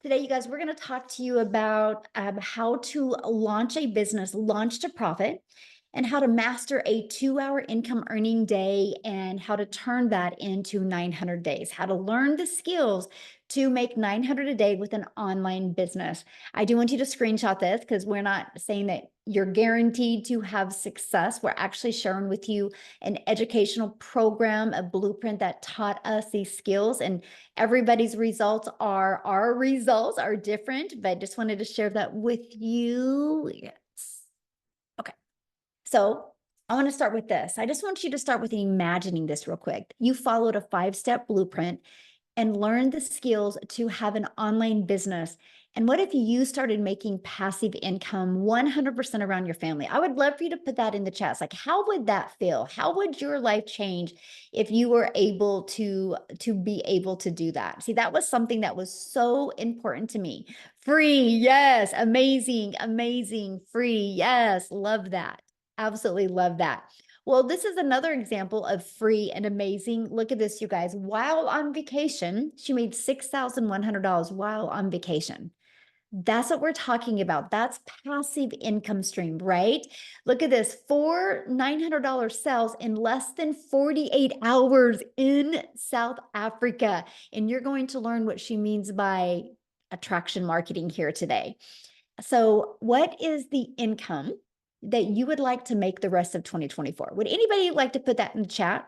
Today, you guys, we're going to talk to you about how to launch a business, launch to profit, and how to master a 2 hour income earning day and how to turn that into 900 days, how to learn the skills to make 900 a day with an online business. I do want you to screenshot this because we're not saying that you're guaranteed to have success. We're actually sharing with you an educational program, a blueprint that taught us these skills, and everybody's results are our results are different, but just wanted to share that with you. Yes. Okay. So I want to start with this. I just want you to start with imagining this real quick. You followed a 5-step blueprint and learned the skills to have an online business. And what if you started making passive income 100% around your family? I would love for you to put that in the chats. Like, how would that feel? How would your life change if you were able to be able to do that? See, that was something that was so important to me. Free, yes, amazing, amazing, free, yes, love that. Absolutely love that. Well, this is another example of free and amazing. Look at this, you guys. While on vacation, she made $6,100 while on vacation. That's what we're talking about. That's passive income stream, right? Look at this, 4 $900 sales in less than 48 hours in South Africa. And you're going to learn what she means by attraction marketing here today. So what is the income that you would like to make the rest of 2024? Would anybody like to put that in the chat?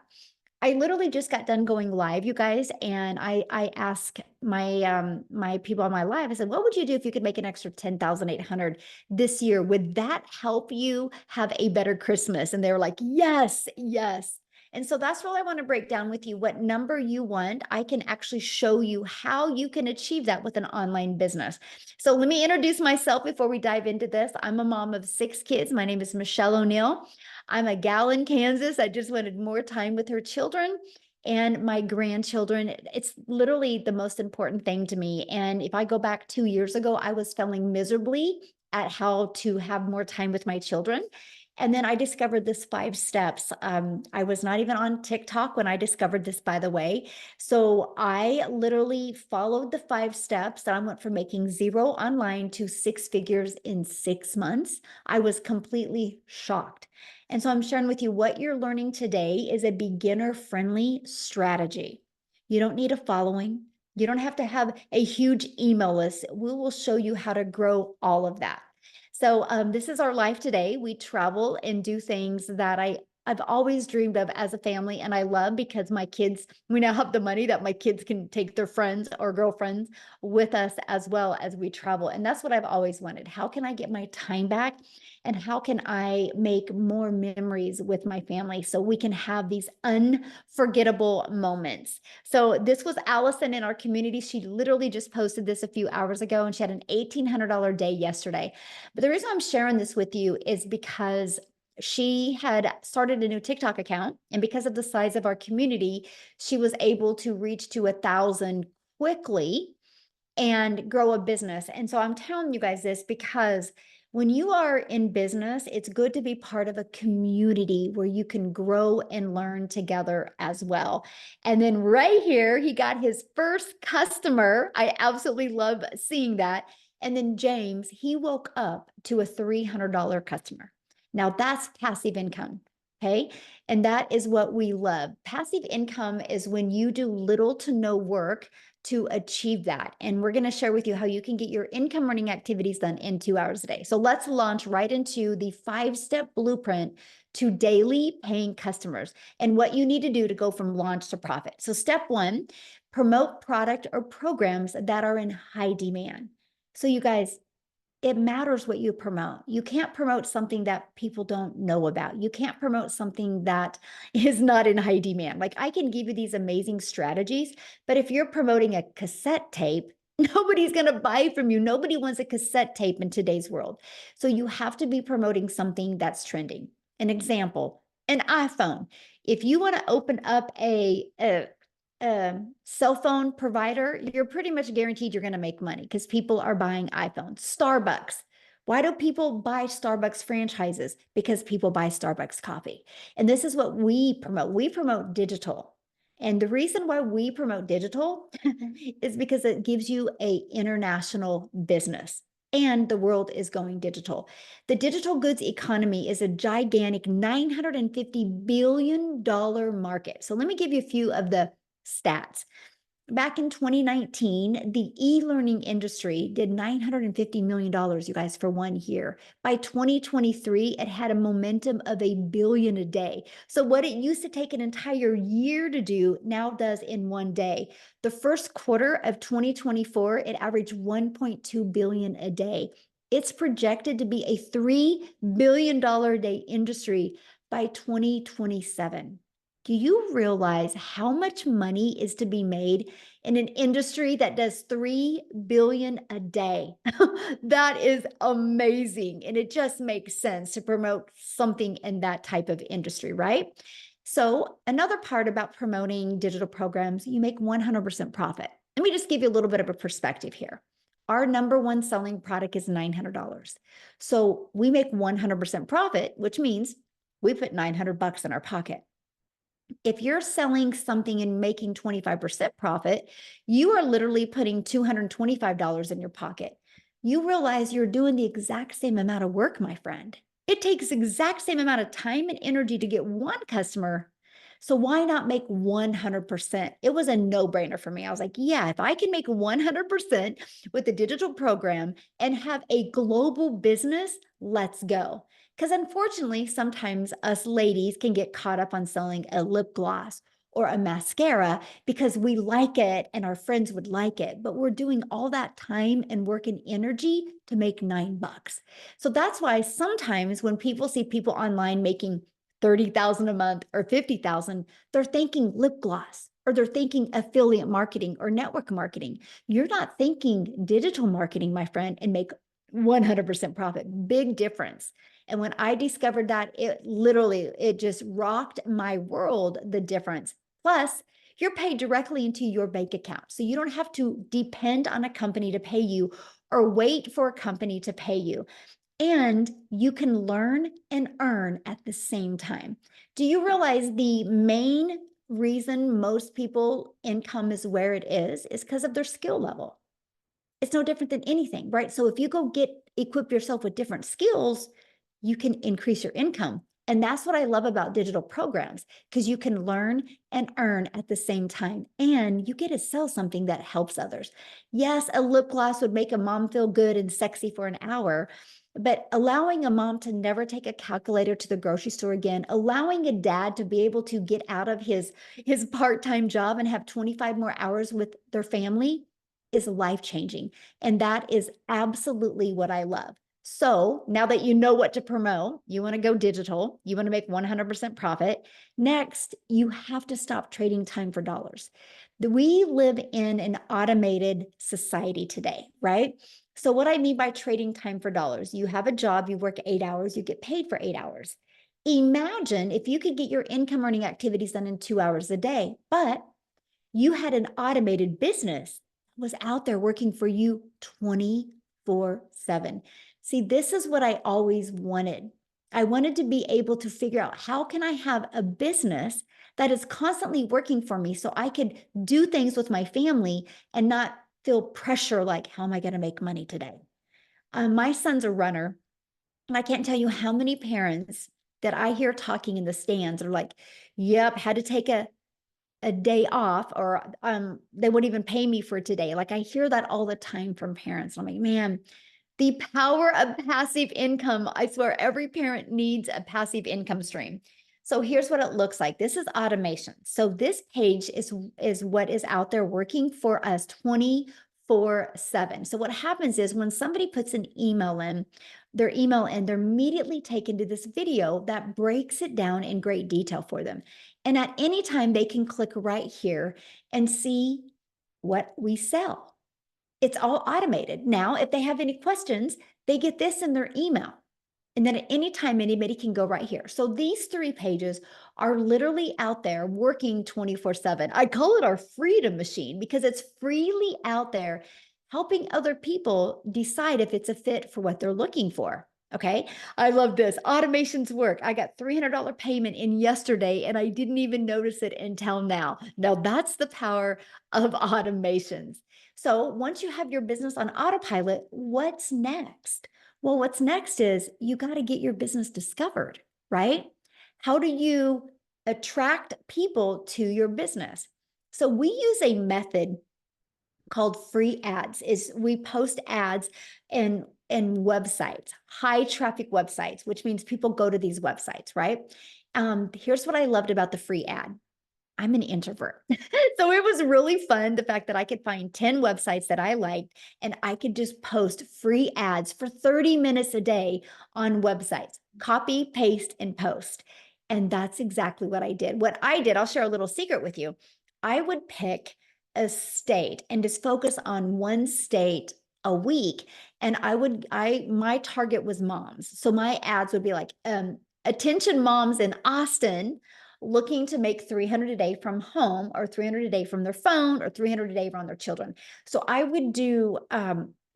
I literally just got done going live, you guys, and I asked my people on my live. I said, "What would you do if you could make an extra 10,800 this year? Would that help you have a better Christmas?" And they were like, "Yes, yes." And so that's what I want to break down with you. What number you want, I can actually show you how you can achieve that with an online business. So let me introduce myself before we dive into this. I'm a mom of 6 kids. My name is Michelle O'Neill. I'm a gal in Kansas. I just wanted more time with her children and my grandchildren. It's literally the most important thing to me. And if I go back 2 years ago, I was failing miserably at how to have more time with my children. And then I discovered this 5 steps. I was not even on TikTok when I discovered this, by the way. So I literally followed the 5 steps that I went from making zero online to 6 figures in 6 months. I was completely shocked. And so I'm sharing with you what you're learning today is a beginner-friendly strategy. You don't need a following. You don't have to have a huge email list. We will show you how to grow all of that. So this is our life today. We travel and do things that I've always dreamed of as a family, and I love because my kids, we now have the money that my kids can take their friends or girlfriends with us as well as we travel. And that's what I've always wanted. How can I get my time back? And how can I make more memories with my family so we can have these unforgettable moments? So this was Allison in our community. She literally just posted this a few hours ago, and she had an $1,800 day yesterday. But the reason I'm sharing this with you is because she had started a new TikTok account, and because of the size of our community, she was able to reach to 1,000 quickly and grow a business. And so I'm telling you guys this because when you are in business, it's good to be part of a community where you can grow and learn together as well. And then right here, he got his first customer. I absolutely love seeing that. And then James, he woke up to a $300 customer. Now that's passive income. Okay. And that is what we love. Passive income is when you do little to no work to achieve that. And we're going to share with you how you can get your income earning activities done in 2 hours a day. So let's launch right into the 5-step blueprint to daily paying customers and what you need to do to go from launch to profit. So step 1, promote product or programs that are in high demand. So you guys, it matters what you promote. You can't promote something that people don't know about. You can't promote something that is not in high demand. Like, I can give you these amazing strategies, but if you're promoting a cassette tape, nobody's going to buy from you. Nobody wants a cassette tape in today's world. So you have to be promoting something that's trending. An example, an iPhone. If you want to open up a cell phone provider, you're pretty much guaranteed you're going to make money because people are buying iPhones. Starbucks. Why do people buy Starbucks franchises? Because people buy Starbucks coffee. And this is what we promote. We promote digital. And the reason why we promote digital is because it gives you a international business and the world is going digital. The digital goods economy is a gigantic $950 billion market. So let me give you a few of the stats. Back in 2019, the e-learning industry did $950 million, you guys, for 1 year. By 2023, it had a momentum of $1 billion a day. So what it used to take an entire year to do now does in 1 day. The first quarter of 2024, it averaged $1.2 billion a day. It's projected to be a $3 billion a day industry by 2027. Do you realize how much money is to be made in an industry that does 3 billion a day? That is amazing. And it just makes sense to promote something in that type of industry, right? So another part about promoting digital programs, you make 100% profit. Let me just give you a little bit of a perspective here. Our number one selling product is $900. So we make 100% profit, which means we put 900 bucks in our pocket. If you're selling something and making 25% profit, you are literally putting $225 in your pocket. You realize you're doing the exact same amount of work, my friend. It takes exact same amount of time and energy to get one customer. So why not make 100%? It was a no-brainer for me. I was like, yeah, if I can make 100% with the digital program and have a global business, let's go. Because unfortunately, sometimes us ladies can get caught up on selling a lip gloss or a mascara because we like it and our friends would like it, but we're doing all that time and work and energy to make $9. So that's why sometimes when people see people online making 30,000 a month or 50,000, they're thinking lip gloss or they're thinking affiliate marketing or network marketing. You're not thinking digital marketing, my friend, and make 100% profit. Big difference. And when I discovered that, it just rocked my world, the difference. Plus, you're paid directly into your bank account. So you don't have to depend on a company to pay you or wait for a company to pay you. And you can learn and earn at the same time. Do you realize the main reason most people income is where it is because of their skill level? It's no different than anything, right? So if you go equip yourself with different skills, you can increase your income. And that's what I love about digital programs, because you can learn and earn at the same time, and you get to sell something that helps others. Yes, a lip gloss would make a mom feel good and sexy for an hour, but allowing a mom to never take a calculator to the grocery store again, allowing a dad to be able to get out of his part-time job and have 25 more hours with their family is life-changing. And that is absolutely what I love. So now that you know what to promote, you want to go digital, you want to make 100% profit. Next, you have to stop trading time for dollars. We live in an automated society today, right? So what I mean by trading time for dollars, you have a job, you work 8 hours, you get paid for 8 hours. Imagine if you could get your income earning activities done in 2 hours a day, but you had an automated business that was out there working for you 24/7. See, this is what I always wanted. I wanted to be able to figure out, how can I have a business that is constantly working for me so I could do things with my family and not feel pressure like, how am I going to make money today? My son's a runner, and I can't tell you how many parents that I hear talking in the stands are like, yep, had to take a day off, or they wouldn't even pay me for today. Like, I hear that all the time from parents. I'm like, man, the power of passive income. I swear every parent needs a passive income stream. So here's what it looks like. This is automation. So this page is what is out there working for us 24/7. So what happens is when somebody puts an email in, their email in, they're immediately taken to this video that breaks it down in great detail for them. And at any time, they can click right here and see what we sell. It's all automated. Now, if they have any questions, they get this in their email. And then at any time, anybody can go right here. So these 3 pages are literally out there working 24/7. I call it our freedom machine because it's freely out there helping other people decide if it's a fit for what they're looking for. Okay. I love this. Automations work. I got $300 payment in yesterday and I didn't even notice it until now. Now that's the power of automations. So once you have your business on autopilot, what's next? Well, what's next is you got to get your business discovered, right? How do you attract people to your business? So we use a method called free ads. Is we post ads in websites, high traffic websites, which means people go to these websites, right? Here's what I loved about the free ad. I'm an introvert. So it was really fun, the fact that I could find 10 websites that I liked and I could just post free ads for 30 minutes a day on websites, copy, paste, and post. And that's exactly what I did. What I did, I'll share a little secret with you. I would pick a state and just focus on one state a week. And my target was moms. So my ads would be like, attention moms in Austin looking to make 300 a day from home, or 300 a day from their phone, or 300 a day from their children. So I would do,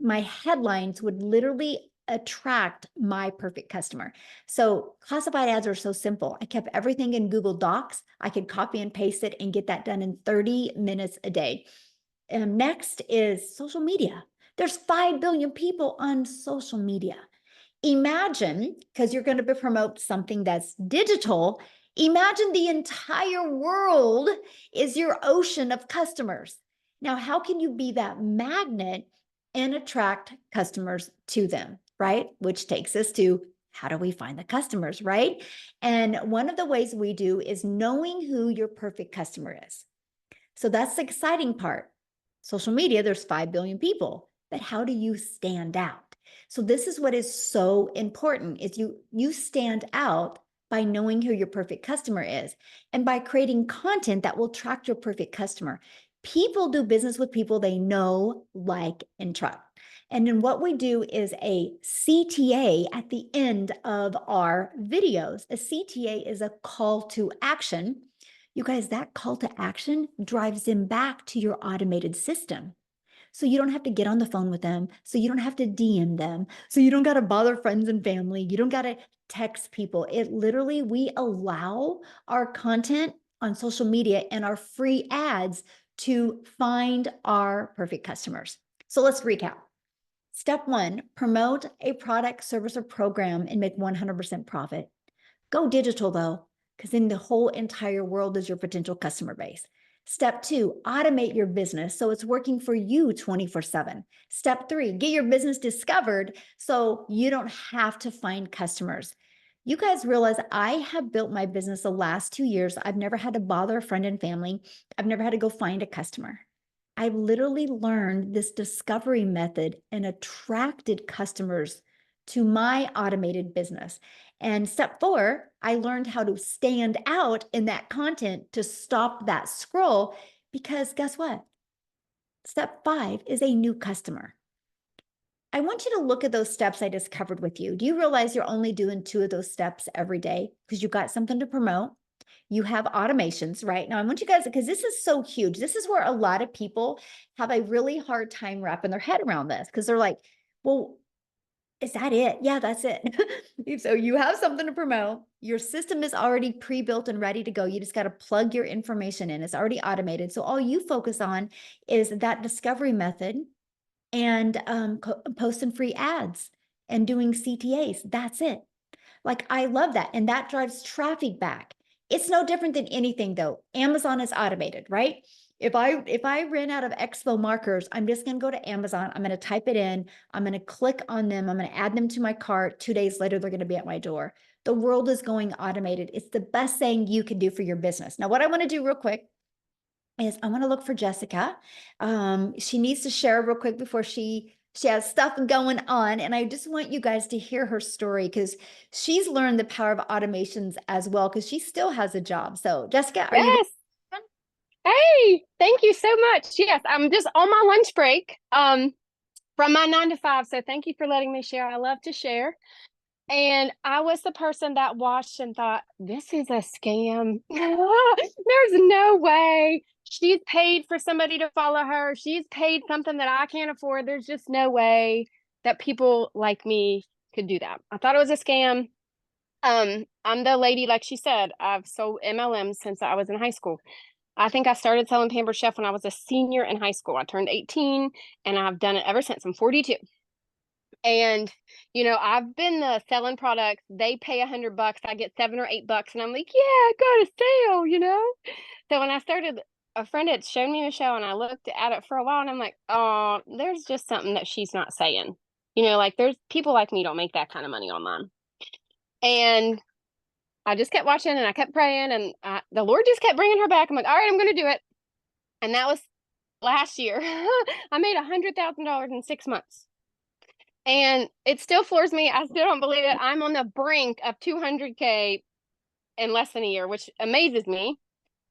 my headlines would literally attract my perfect customer. So classified ads are so simple. I kept everything in Google Docs. I could copy and paste it and get that done in 30 minutes a day. And next is social media. There's 5 billion people on social media. Imagine, because you're going to promote something that's digital, imagine the entire world is your ocean of customers. Now, how can you be that magnet and attract customers to them, right? Which takes us to, how do we find the customers, right? And one of the ways we do is knowing who your perfect customer is. So that's the exciting part. Social media, there's 5 billion people, but how do you stand out? So this is what is so important, is you stand out by knowing who your perfect customer is and by creating content that will attract your perfect customer. People do business with people they know, like, and trust. And then what we do is a CTA at the end of our videos. A CTA is a call to action. You guys, that call to action drives them back to your automated system. So you don't have to get on the phone with them. So you don't have to DM them. So you don't got to bother friends and family. You don't got to text people. It literally, we allow our content on social media and our free ads to find our perfect customers. So let's recap. Step 1, promote a product, service, or program and make 100% profit. Go digital though, because then the whole entire world is your potential customer base. Step 2, automate your business so it's working for you 24/7. Step 3, get your business discovered so you don't have to find customers. You guys realize I have built my business the last 2 years. I've never had to bother a friend and family. I've never had to go find a customer. I literally learned this discovery method and attracted customers to my automated business. And step 4, I learned how to stand out in that content to stop that scroll, because guess what? Step 5 is a new customer. I want you to look at those steps I just covered with you. Do you realize you're only doing 2 of those steps every day because you got something to promote? You have automations, right? Now, I want you guys, because this is so huge. This is where a lot of people have a really hard time wrapping their head around this, because they're like, well, is that it? Yeah, that's it. So you have something to promote. Your system is already pre-built and ready to go. You just got to plug your information in. It's already automated. So all you focus on is that discovery method and posting free ads and doing CTAs. That's it. Like, I love that. And that drives traffic back. It's no different than anything though. Amazon is automated, right? If I ran out of expo markers, I'm just going to go to Amazon. I'm going to type it in. I'm going to click on them. I'm going to add them to my cart. 2 days later, they're going to be at my door. The world is going automated. It's the best thing you can do for your business. Now, what I want to do real quick is I want to look for Jessica. She needs to share real quick before she has stuff going on. And I just want you guys to hear her story, because she's learned the power of automations as well, because she still has a job. So Jessica, are you Yes. Hey, thank you so much. Yes, I'm just on my lunch break from my 9 to 5. So thank you for letting me share. I love to share. And I was the person that watched and thought, this is a scam. There's no way. She's paid for somebody to follow her. She's paid something that I can't afford. There's just no way that people like me could do that. I thought it was a scam. I'm the lady, like she said, I've sold MLMs since I was in high school. I think I started selling Pampered Chef when I was a senior in high school. I turned 18 and I've done it ever since. I'm 42. And, I've been selling products. They pay $100. I get $7 or $8. And I'm like, yeah, I got a sale. So when I started, a friend had shown me Michelle and I looked at it for a while and I'm like, oh, there's just something that she's not saying. Like there's people like me don't make that kind of money online. And I just kept watching and I kept praying and the Lord just kept bringing her back. I'm like, all right, I'm going to do it. And that was last year. I made $100,000 in 6 months. And it still floors me. I still don't believe it. I'm on the brink of 200K in less than a year, which amazes me.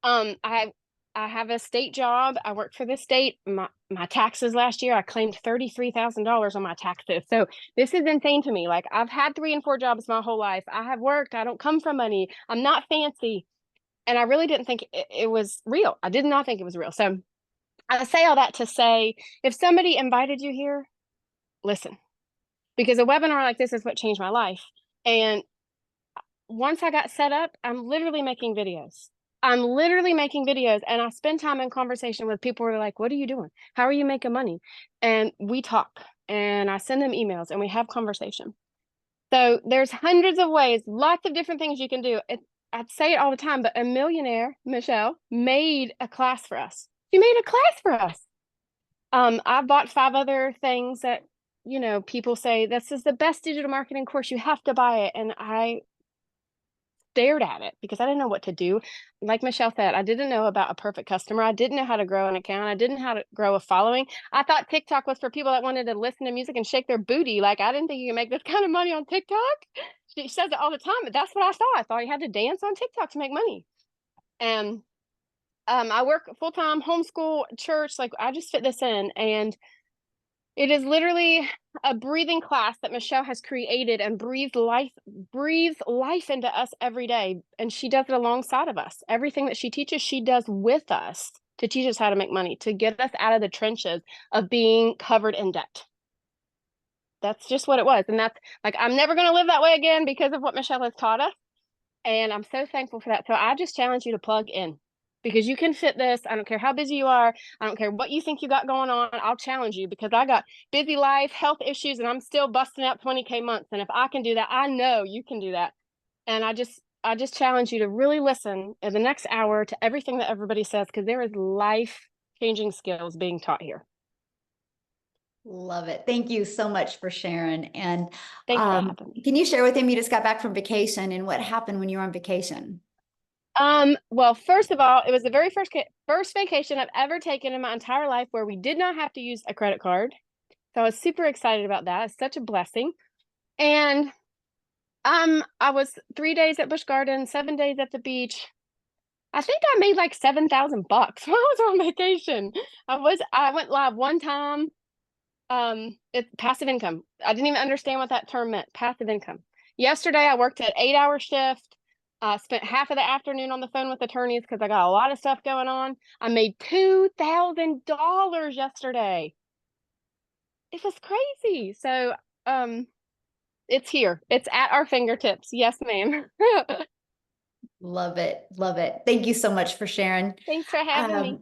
I have a state job. I work for the state. My taxes last year, I claimed $33,000 on my taxes. So this is insane to me. Like I've had 3 and 4 jobs my whole life. I have worked. I don't come from money. I'm not fancy. And I really didn't think it was real. I did not think it was real. So I say all that to say, if somebody invited you here, listen, because a webinar like this is what changed my life. And once I got set up, I'm literally making videos. And I spend time in conversation with people who are like, what are you doing? How are you making money? And we talk and I send them emails and we have conversation. So there's hundreds of ways, lots of different things you can do. I'd say it all the time, but a millionaire, Michelle, made a class for us. She made a class for us. I bought 5 other things that, people say, this is the best digital marketing course. You have to buy it. And I stared at it because I didn't know what to do. Like Michelle said, I didn't know about a perfect customer. I didn't know how to grow an account. I didn't know how to grow a following. I thought TikTok was for people that wanted to listen to music and shake their booty. Like I didn't think you could make this kind of money on TikTok. She says it all the time, but that's what I thought. I thought you had to dance on TikTok to make money. And I work full-time, homeschool, church. Like I just fit this in. And it is literally a breathing class that Michelle has created and breathes life into us every day. And she does it alongside of us. Everything that she teaches, she does with us to teach us how to make money, to get us out of the trenches of being covered in debt. That's just what it was. And that's like, I'm never going to live that way again because of what Michelle has taught us. And I'm so thankful for that. So I just challenge you to plug in because you can fit this. I don't care how busy you are. I don't care what you think you got going on. I'll challenge you because I got busy life, health issues, and I'm still busting out 20K months. And if I can do that, I know you can do that. And I just challenge you to really listen in the next hour to everything that everybody says because there is life-changing skills being taught here. Love it. Thank you so much for sharing. And Thanks for having me. can you share with him, you just got back from vacation and what happened when you were on vacation? Well, first of all, it was the very first vacation I've ever taken in my entire life where we did not have to use a credit card. So I was super excited about that. It's such a blessing. And I was 3 days at Busch Gardens, 7 days at the beach. I think I made like $7,000 while I was on vacation. I went live one time. It's passive income. I didn't even understand what that term meant. Passive income. Yesterday I worked an 8-hour shift. Spent half of the afternoon on the phone with attorneys because I got a lot of stuff going on. I made $2,000 yesterday. It was crazy. So, it's here. It's at our fingertips. Yes, ma'am. Love it. Love it. Thank you so much for sharing. Thanks for having me.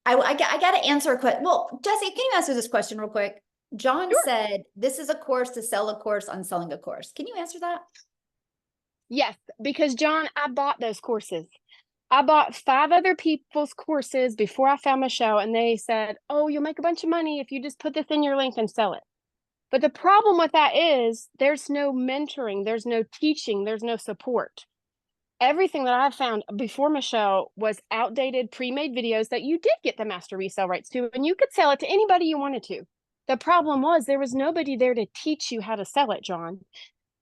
I got to answer a question. Well, Jesse, can you answer this question real quick? John Sure. said, this is a course to sell a course on selling a course. Can you answer that? Yes, because John, I bought those courses. I bought 5 other people's courses before I found Michelle, and they said, oh, you'll make a bunch of money if you just put this in your link and sell it. But the problem with that is there's no mentoring, there's no teaching, there's no support. Everything that I found before Michelle was outdated, pre-made videos that you did get the master resale rights to, and you could sell it to anybody you wanted to. The problem was there was nobody there to teach you how to sell it, John.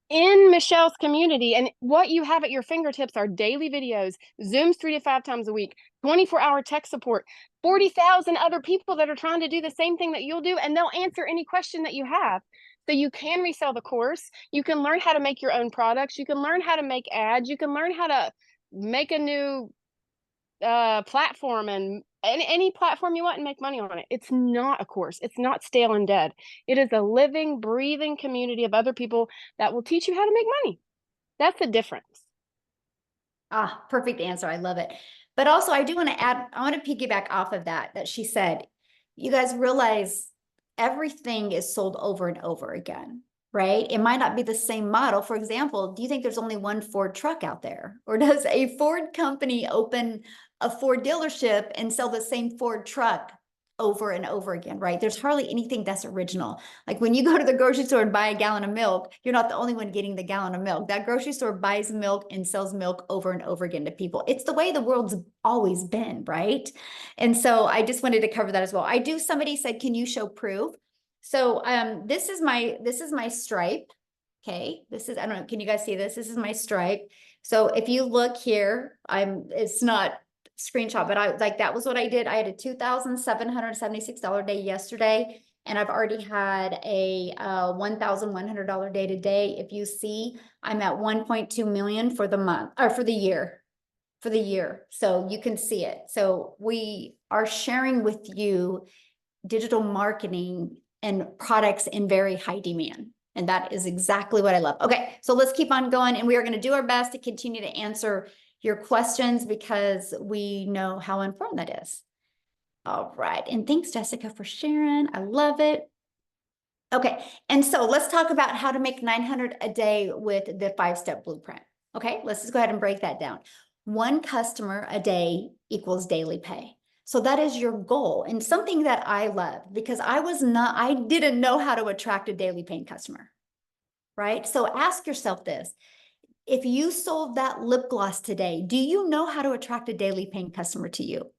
In Michelle's community, and what you have at your fingertips are daily videos, Zooms 3 to 5 times a week, 24-hour tech support, 40,000 other people that are trying to do the same thing that you'll do, and they'll answer any question that you have. So you can resell the course. You can learn how to make your own products. You can learn how to make ads. You can learn how to make a new platform and any platform you want and make money on it. It's not a course. It's not stale and dead. It is a living, breathing community of other people that will teach you how to make money. That's the difference. Ah, perfect answer. I love it. But also, I do want to add, I want to piggyback off of that she said, you guys realize everything is sold over and over again, right? It might not be the same model. For example, do you think there's only one Ford truck out there? Or does a Ford company open a Ford dealership and sell the same Ford truck over and over again, right? There's hardly anything that's original. Like when you go to the grocery store and buy a gallon of milk, you're not the only one getting the gallon of milk. That grocery store buys milk and sells milk over and over again to people. It's the way the world's always been, right? And so I just wanted to cover that as well. Somebody said, can you show proof? So this is my stripe. Okay, I don't know, can you guys see this? This is my stripe. So if you look here, it's not screenshot, but that was what I did. I had a $2,776 day yesterday, and I've already had a $1,100 day today. If you see, I'm at 1.2 million for the month or for the year. So you can see it. So we are sharing with you digital marketing and products in very high demand. And that is exactly what I love. Okay, so let's keep on going, and we are going to do our best to continue to answer your questions because we know how important that is. All right, and thanks, Jessica, for sharing. I love it. Okay, and so let's talk about how to make 900 a day with the 5-step blueprint. Okay, let's just go ahead and break that down. One customer a day equals daily pay. So that is your goal, and something that I love because I didn't know how to attract a daily paying customer, right? So ask yourself this. If you sold that lip gloss today, do you know how to attract a daily paying customer to you?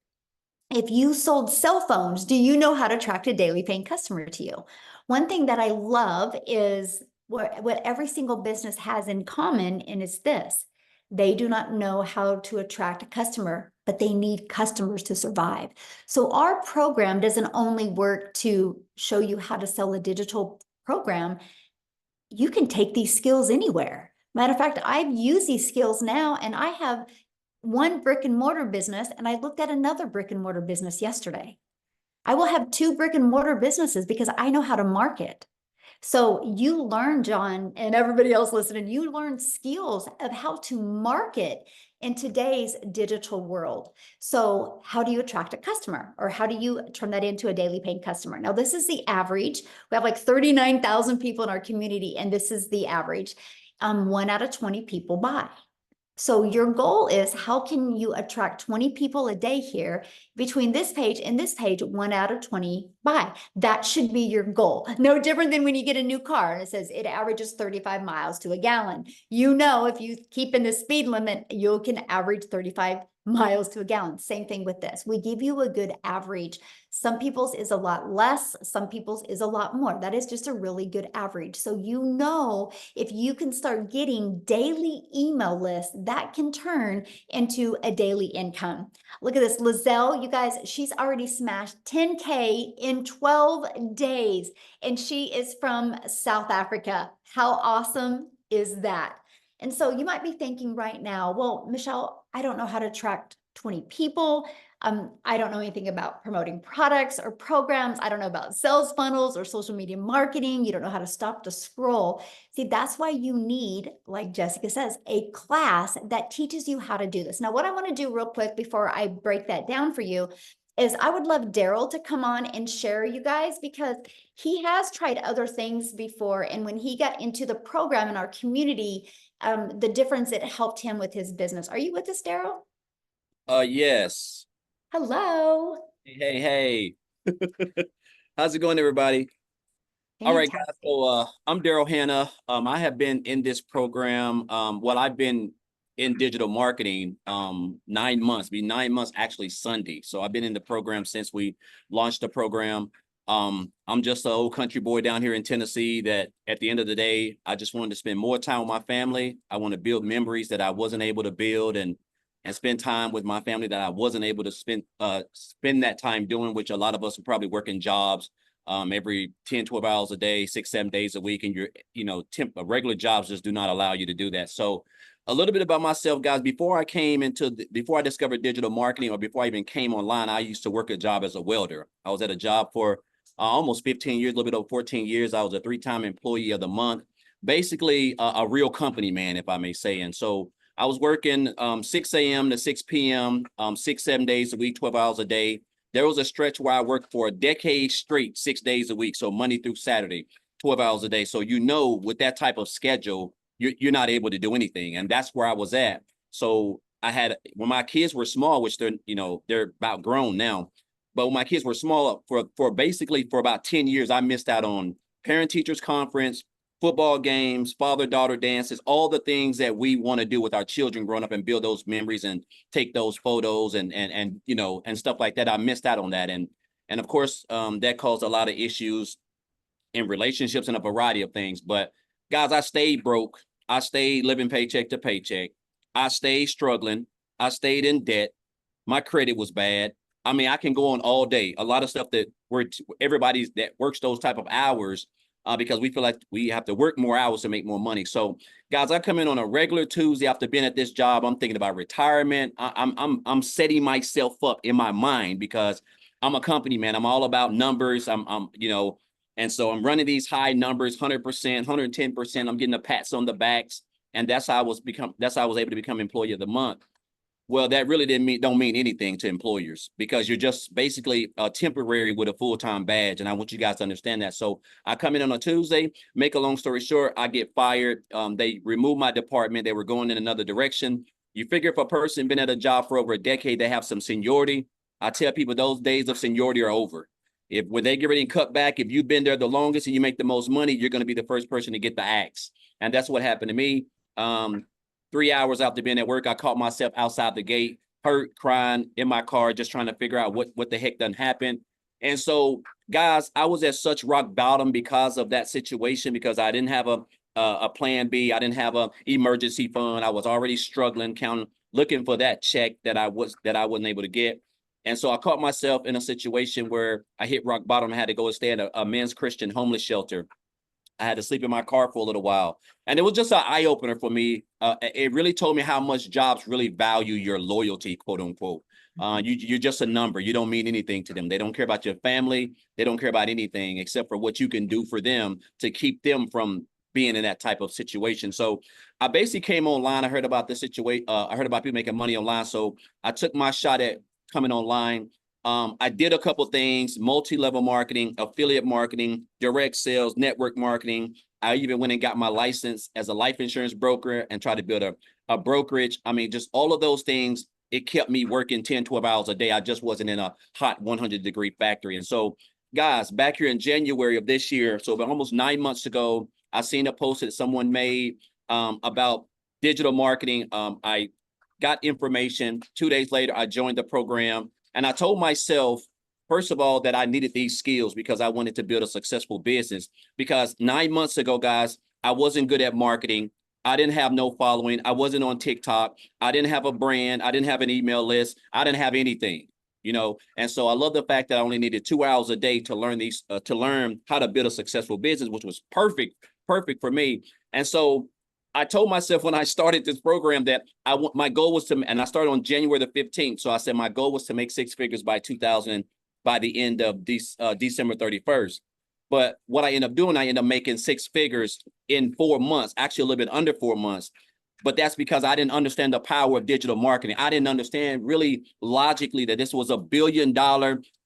If you sold cell phones, do you know how to attract a daily paying customer to you? One thing that I love is what every single business has in common, and it's this. They do not know how to attract a customer, but they need customers to survive. So our program doesn't only work to show you how to sell a digital program. You can take these skills anywhere. Matter of fact, I've used these skills now, and I have one brick and mortar business, and I looked at another brick and mortar business yesterday. I will have 2 brick and mortar businesses because I know how to market. So you learn, John, and everybody else listening, you learn skills of how to market in today's digital world. So how do you attract a customer, or how do you turn that into a daily paying customer? Now, this is the average. We have like 39,000 people in our community, and this is the average. 1 out of 20 people buy. So your goal is, how can you attract 20 people a day here between this page and this page? 1 out of 20 buy. That should be your goal. No different than when you get a new car and it says it averages 35 miles to a gallon. You know, if you keep in the speed limit, you can average 35 miles to a gallon. Same thing with this. We give you a good average. Some people's is a lot less, some people's is a lot more. That is just a really good average. So you know, if you can start getting daily email lists, that can turn into a daily income. Look at this, Lizelle, you guys, she's already smashed 10K in 12 days, and she is from South Africa. How awesome is that? And so you might be thinking right now, well, Michelle, I don't know how to attract 20 people. I don't know anything about promoting products or programs. I don't know about sales funnels or social media marketing. You don't know how to stop the scroll. See, that's why you need, like Jessica says, a class that teaches you how to do this. Now, what I want to do real quick before I break that down for you is I would love Daryl to come on and share, you guys, because he has tried other things before. And when he got into the program in our community, the difference it helped him with his business. Are you with us, Daryl? Yes. Hello. Hey, hey. How's it going, everybody? All right, guys. Fantastic. So I'm Daryl Hanna. I have been in this program. I've been in digital marketing 9 months, 9 months actually Sunday. So I've been in the program since we launched the program. I'm just an old country boy down here in Tennessee that at the end of the day, I just wanted to spend more time with my family. I want to build memories that I wasn't able to build, and spend time with my family that I wasn't able to spend that time doing, which a lot of us are probably working jobs every 10, 12 hours a day, 6, 7 days a week. And regular jobs just do not allow you to do that. So a little bit about myself, guys. Before I discovered digital marketing, or before I even came online, I used to work a job as a welder. I was at a job for almost 15 years, a little bit over 14 years. I was a 3-time employee of the month, basically a real company man, if I may say. And so I was working 6 a.m. to 6 p.m., 6-7 days a week, 12 hours a day. There was a stretch where I worked for a decade straight, 6 days a week, so Monday through Saturday, 12 hours a day. So with that type of schedule, you're not able to do anything. And that's where I was at. So when my kids were small, which they're about grown now, but when my kids were small, for basically for about 10 years, I missed out on parent teachers conference, football games, father-daughter dances, all the things that we want to do with our children growing up and build those memories and take those photos and stuff like that. I missed out on that. And of course, that caused a lot of issues in relationships and a variety of things. But guys, I stayed broke. I stayed living paycheck to paycheck. I stayed struggling. I stayed in debt. My credit was bad. I mean, I can go on all day. A lot of stuff that everybody that works those type of hours, because we feel like we have to work more hours to make more money. So, guys, I come in on a regular Tuesday after being at this job. I'm thinking about retirement. I'm setting myself up in my mind because I'm a company man. I'm all about numbers. And so I'm running these high numbers, 100%, 110%. I'm getting the pats on the backs, and that's how I was able to become employee of the month. Well, that really don't mean anything to employers, because you're just basically temporary with a full-time badge. And I want you guys to understand that. So I come in on a Tuesday, make a long story short, I get fired. They remove my department. They were going in another direction. You figure if a person been at a job for over a decade, they have some seniority. I tell people those days of seniority are over. When they get ready and cut back, if you've been there the longest and you make the most money, you're going to be the first person to get the axe. And that's what happened to me. 3 hours after being at work, I caught myself outside the gate, hurt, crying in my car, just trying to figure out what the heck done happened. And so, guys, I was at such rock bottom because of that situation, because I didn't have a plan B. I didn't have an emergency fund. I was already struggling, looking for that check that I wasn't able to get. And so I caught myself in a situation where I hit rock bottom. I had to go and stay at a men's Christian homeless shelter. I had to sleep in my car for a little while. And it was just an eye-opener for me. It really told me how much jobs really value your loyalty, quote unquote. You're just a number. You don't mean anything to them. They don't care about your family. They don't care about anything except for what you can do for them to keep them from being in that type of situation. So I basically came online. I heard about the situation. I heard about people making money online. So I took my shot at coming online. I did a couple things: multi-level marketing, affiliate marketing, direct sales, network marketing. I even went and got my license as a life insurance broker and tried to build a brokerage. I mean, just all of those things, it kept me working 10, 12 hours a day. I just wasn't in a hot 100-degree factory. And so, guys, back here in January of this year, so about almost 9 months ago, I seen a post that someone made about digital marketing. I got information. 2 days later, I joined the program. And I told myself, first of all, that I needed these skills because I wanted to build a successful business. Because 9 months ago, guys, I wasn't good at marketing. I didn't have no following. I wasn't on TikTok. I didn't have a brand. I didn't have an email list. I didn't have anything, And so I love the fact that I only needed 2 hours a day to learn how to build a successful business, which was perfect for me. And so I told myself when I started this program that my goal was and I started on January the 15th. So I said my goal was to make 6 figures by the end of December 31st. But what I ended up doing, I ended up making 6 figures in 4 months, actually a little bit under 4 months. But that's because I didn't understand the power of digital marketing. I didn't understand really logically that this was $1 billion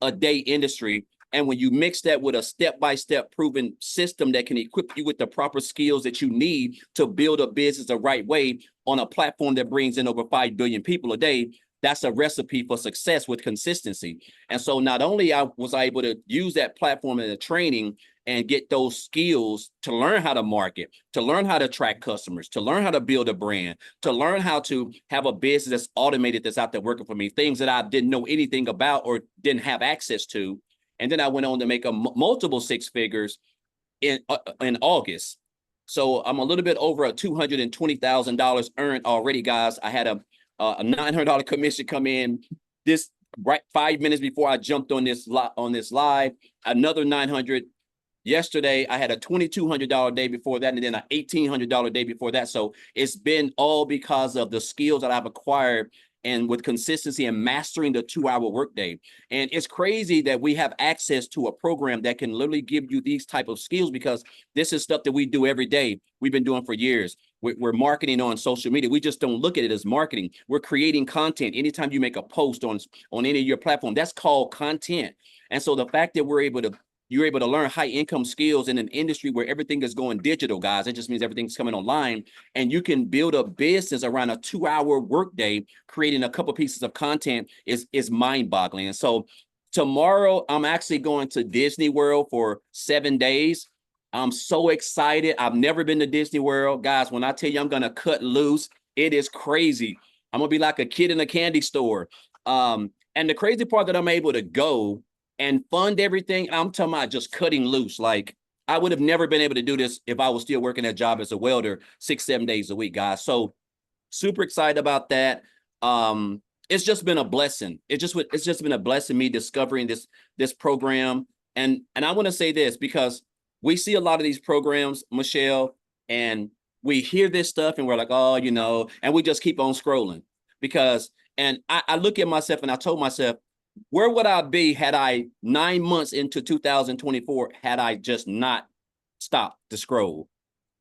a day industry. And when you mix that with a step-by-step proven system that can equip you with the proper skills that you need to build a business the right way on a platform that brings in over 5 billion people a day, that's a recipe for success with consistency. And so not only was I able to use that platform in the training and get those skills to learn how to market, to learn how to attract customers, to learn how to build a brand, to learn how to have a business that's automated, that's out there working for me, things that I didn't know anything about or didn't have access to. And then I went on to make multiple 6 figures in August. So I'm a little bit over a $220,000 earned already, guys. I had a $900 commission come in this right 5 minutes before I jumped on this live. Another 900 Yesterday, I had a $2,200 day before that, and then an $1,800 day before that. So it's been all because of the skills that I've acquired and with consistency and mastering the 2-hour workday. And it's crazy that we have access to a program that can literally give you these type of skills, because this is stuff that we do every day. We've been doing for years. We're marketing on social media. We just don't look at it as marketing. We're creating content. Anytime you make a post on any of your platform, that's called content. And so the fact that you're able to learn high income skills in an industry where everything is going digital, guys, it just means everything's coming online, and you can build a business around a 2-hour workday, creating a couple pieces of content is mind boggling. And so tomorrow I'm actually going to Disney World for 7 days. I'm so excited. I've never been to Disney World, guys. When I tell you I'm going to cut loose, it is crazy. I'm going to be like a kid in a candy store. And the crazy part that I'm able to go and fund everything, I'm talking about just cutting loose. Like, I would have never been able to do this if I was still working that job as a welder 6-7 days a week, guys. So super excited about that. It's just been a blessing. It's just been a blessing, me discovering this program. And I want to say this, because we see a lot of these programs, Michelle, and we hear this stuff and we're like, oh, and we just keep on scrolling. And I look at myself and I told myself, where would I be had I 9 months into 2024 had I just not stopped to scroll,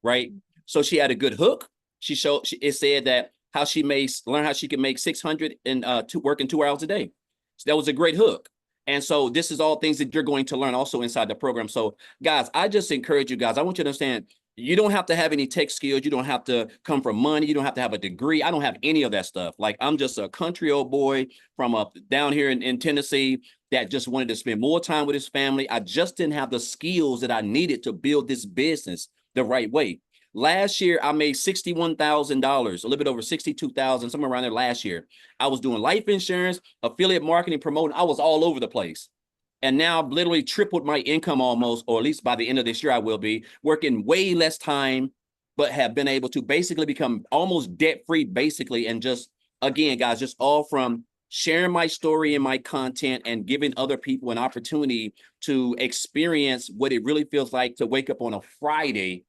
right? So she had a good hook. It said that how she may learn how she can make 600 and working 2 hours a day. So that was a great hook. And so this is all things that you're going to learn also inside the program. So guys, I just encourage you guys. I want you to understand, you don't have to have any tech skills. You don't have to come from money. You don't have to have a degree. I don't have any of that stuff. Like, I'm just a country old boy from up down here in Tennessee that just wanted to spend more time with his family. I just didn't have the skills that I needed to build this business the right way. Last year, I made $61,000, a little bit over 62,000, somewhere around there last year. I was doing life insurance, affiliate marketing, promoting. I was all over the place. And now I've literally tripled my income almost, or at least by the end of this year, I will be working way less time, but have been able to basically become almost debt-free, basically. And just, again, guys, just all from sharing my story and my content and giving other people an opportunity to experience what it really feels like to wake up on a Friday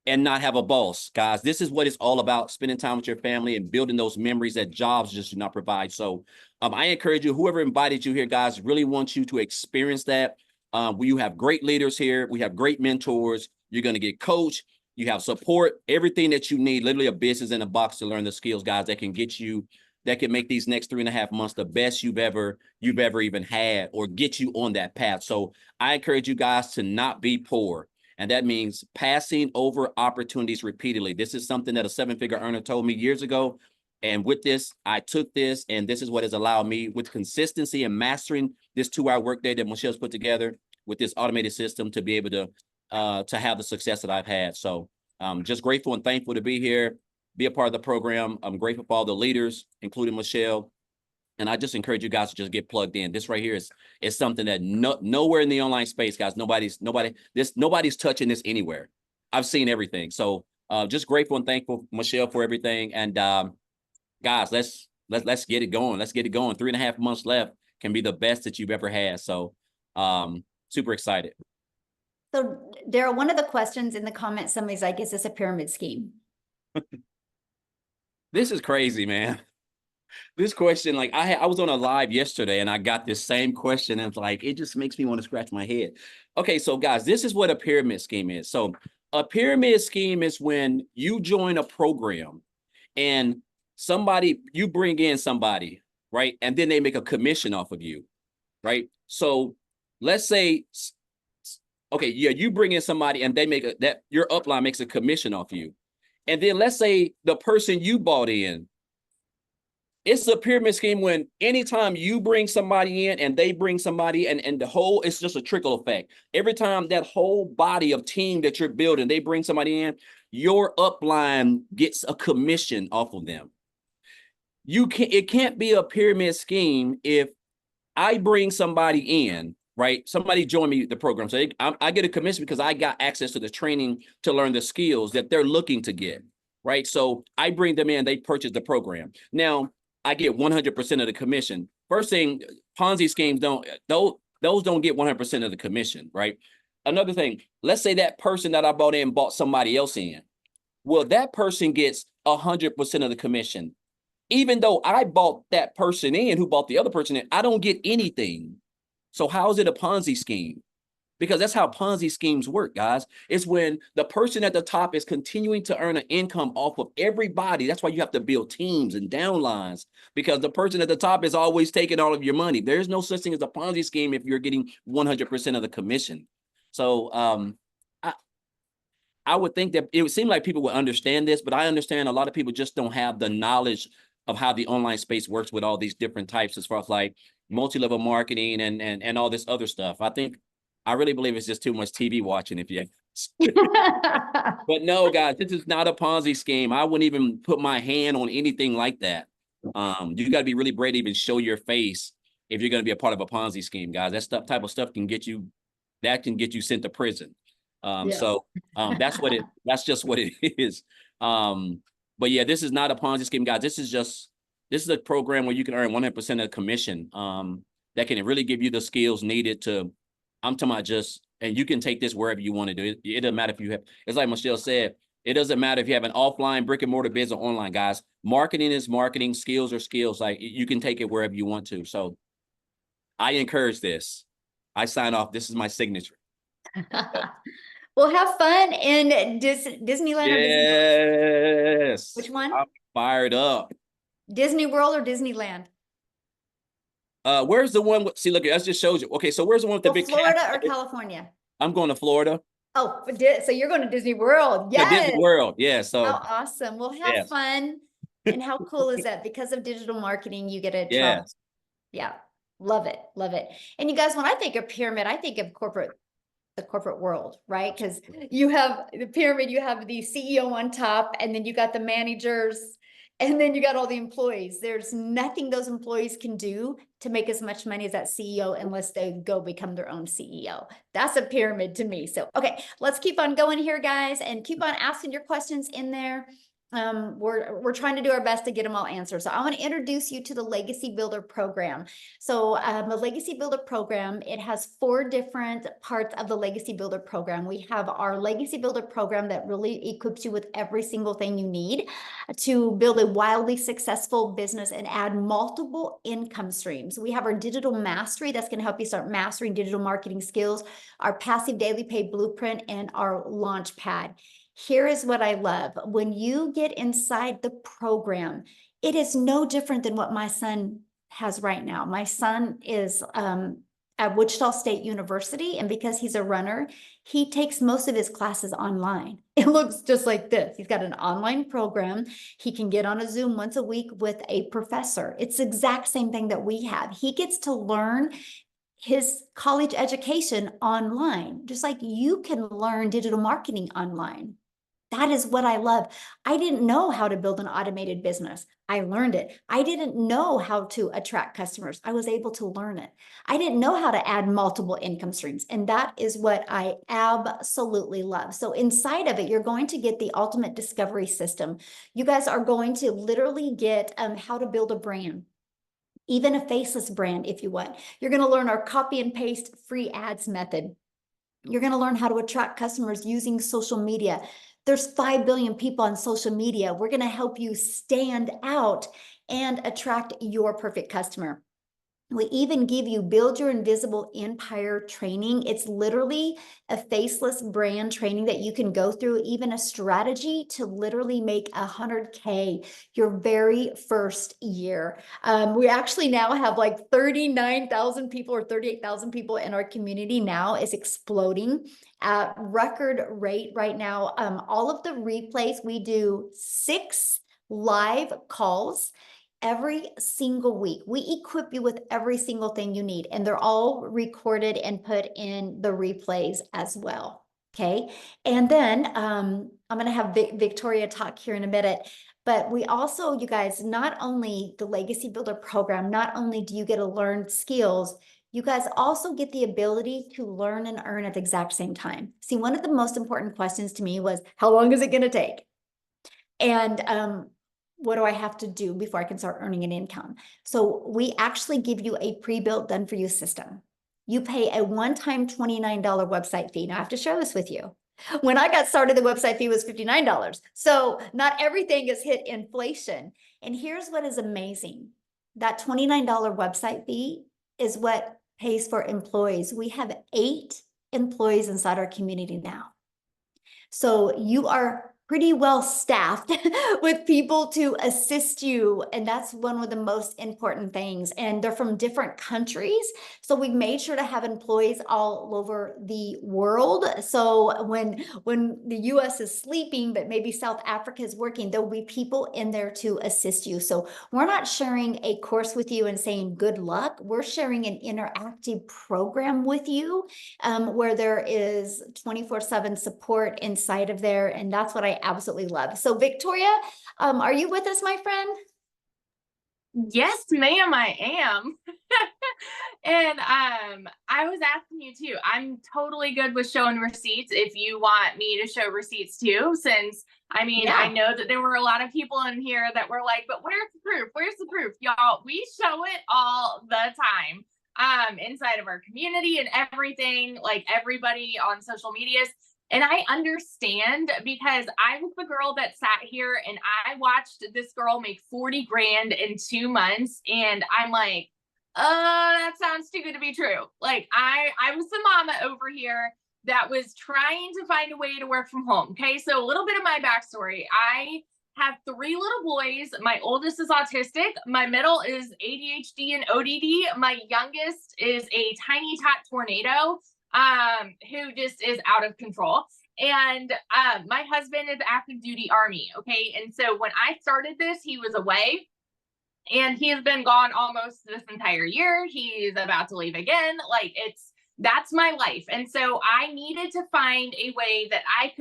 and not have a boss. Guys, this is what it's all about, spending time with your family and building those memories that jobs just do not provide. So I encourage you, whoever invited you here, guys, really wants you to experience that. You have great leaders here. We have great mentors. You're going to get coached. You have support, everything that you need, literally a business in a box to learn the skills, guys, that can get you, that can make these next 3.5 months the best you've ever even had, or get you on that path. So I encourage you guys to not be poor. And that means passing over opportunities repeatedly. This is something that a 7-figure earner told me years ago. And with this, I took this, and this is what has allowed me, with consistency and mastering this 2-hour workday that Michelle's put together with this automated system, to be able to have the success that I've had. So just grateful and thankful to be here, be a part of the program. I'm grateful for all the leaders, including Michelle. And I just encourage you guys to just get plugged in. This right here is something that nowhere in the online space, guys, nobody's touching this anywhere. I've seen everything. So just grateful and thankful, Michelle, for everything. And guys, let's get it going. Let's get it going. 3.5 months left can be the best that you've ever had. So super excited. So Daryl, one of the questions in the comments, somebody's like, is this a pyramid scheme? This is crazy, man. This question, like, I was on a live yesterday and I got this same question, and it's like, it just makes me want to scratch my head. Okay, so guys, this is what a pyramid scheme is. So a pyramid scheme is when you join a program and you bring in somebody, right? And then they make a commission off of you, right? So let's say, okay, yeah, you bring in somebody and they your upline makes a commission off you. And then let's say the person you bought in, it's a pyramid scheme when anytime you bring somebody in and they bring somebody, and it's just a trickle effect. Every time that whole body of team that you're building, they bring somebody in, your upline gets a commission off of them. It can't be a pyramid scheme if I bring somebody in, right? Somebody join me the program. So I get a commission because I got access to the training to learn the skills that they're looking to get, right? So I bring them in, they purchase the program. Now, I get 100% of the commission. First thing, Ponzi schemes those don't get 100% of the commission, right? another thing, let's say that person that I bought in bought somebody else in. Well, that person gets 100% of the commission. Even though I bought that person in who bought the other person in, I don't get anything. So how is it a Ponzi scheme? Because that's how Ponzi schemes work, guys. It's when the person at the top is continuing to earn an income off of everybody. That's why you have to build teams and downlines, because the person at the top is always taking all of your money. There's no such thing as a Ponzi scheme if you're getting 100% of the commission. So I would think that it would seem like people would understand this, but I understand a lot of people just don't have the knowledge of how the online space works with all these different types as far as like multi-level marketing and all this other stuff. I really believe it's just too much TV watching, if you but no, guys, this is not a Ponzi scheme. I wouldn't even put my hand on anything like that. You got to be really brave to even show your face if you're going to be a part of a Ponzi scheme, guys. That type of stuff can get you sent to prison. So that's just what it is. But yeah, this is not a Ponzi scheme, guys. This is a program where you can earn 100% of commission, that can really give you the skills needed to, I'm talking about and you can take this wherever you want to do it. It doesn't matter if you have, it's like Michelle said, it doesn't matter if you have an offline brick and mortar business or online, guys. Marketing is marketing, skills are skills. Like you can take it wherever you want to. So I encourage this. I sign off. This is my signature. Well, have fun in Disneyland or Disney. Yes. Which one? I'm fired up. Disney World or Disneyland? Where's the one with, see, look, that just shows you. Okay, so where's the one with the big Florida castle? or California? I'm going to Florida. Oh, so you're going to Disney World. Yeah, Yes. Disney World. Yeah, so How awesome. Well, have yes. fun. And how cool is that? Because of digital marketing, you get to travel. Yes. Yeah. Love it. Love it. And you guys, when I think of pyramid, I think of the corporate world, right? Because you have the pyramid, you have the CEO on top, and then you got the managers, and then you got all the employees. There's nothing those employees can do to make as much money as that CEO unless they go become their own CEO. That's a pyramid to me. So, okay, let's keep on going here, guys, and keep on asking your questions in there. We're trying to do our best to get them all answered. So I want to introduce you to the Legacy Builder program. So the Legacy Builder program, it has 4 different parts of the Legacy Builder program. We have our Legacy Builder program that really equips you with every single thing you need to build a wildly successful business and add multiple income streams. We have our digital mastery that's going to help you start mastering digital marketing skills, our passive daily pay blueprint, and our launch pad. Here is what I love. When you get inside the program, it is no different than what my son has right now. My son is at Wichita State University, and because he's a runner, he takes most of his classes online. It looks just like this. He's got an online program. He can get on a Zoom once a week with a professor. It's the exact same thing that we have. He gets to learn his college education online, just like you can learn digital marketing online. That is what I love. I didn't know how to build an automated business. I learned it. I didn't know how to attract customers. I was able to learn it. I didn't know how to add multiple income streams. And that is what I absolutely love. So inside of it, you're going to get the ultimate discovery system. You guys are going to literally get how to build a brand, even a faceless brand if you want. You're going to learn our copy and paste free ads method. You're going to learn how to attract customers using social media. There's 5 billion people on social media. We're going to help you stand out and attract your perfect customer. We even give you Build Your Invisible Empire training. It's literally a faceless brand training that you can go through, even a strategy to literally make 100K your very first year. We actually now have like 39,000 people or 38,000 people in our community now. It's exploding at record rate right now. All of the replays, we do 6 live calls every single week. We equip you with every single thing you need, and they're all recorded and put in the replays as well. Okay. And then I'm going to have Victoria talk here in a minute, but we also, you guys, not only the Legacy Builder program, not only do you get to learn skills, you guys also get the ability to learn and earn at the exact same time. See, one of the most important questions to me was, how long is it going to take? And what do I have to do before I can start earning an income? So we actually give you a pre-built, done for you system. You pay a one-time $29 website fee. Now I have to share this with you. When I got started, the website fee was $59. So not everything is hit inflation. And here's what is amazing. That $29 website fee is what pays for employees. We have 8 employees inside our community now. So you are pretty well staffed with people to assist you. And that's one of the most important things. And they're from different countries. So we made sure to have employees all over the world. So when the US is sleeping, but maybe South Africa is working, there will be people in there to assist you. So we're not sharing a course with you and saying good luck. We're sharing an interactive program with you where there is 24/7 support inside of there. And that's what I absolutely love. So Victoria, are you with us, my friend? Yes, ma'am, I am. And I was asking you too. I'm totally good with showing receipts if you want me to show receipts too, since I mean, Yeah. I know that there were a lot of people in here that were like, but where's the proof? Where's the proof? Y'all, we show it all the time inside of our community and everything, like everybody on social medias. And I understand because I was the girl that sat here and I watched this girl make 40 grand in 2 months. And I'm like, that sounds too good to be true. Like I was the mama over here that was trying to find a way to work from home. Okay. So a little bit of my backstory. I have 3 little boys. My oldest is autistic. My middle is ADHD and ODD. My youngest is a tiny tot tornado who just is out of control. And my husband is active duty Army. Okay. And so when I started this, he was away and he has been gone almost this entire year. He's about to leave again. Like that's my life. And so I needed to find a way that I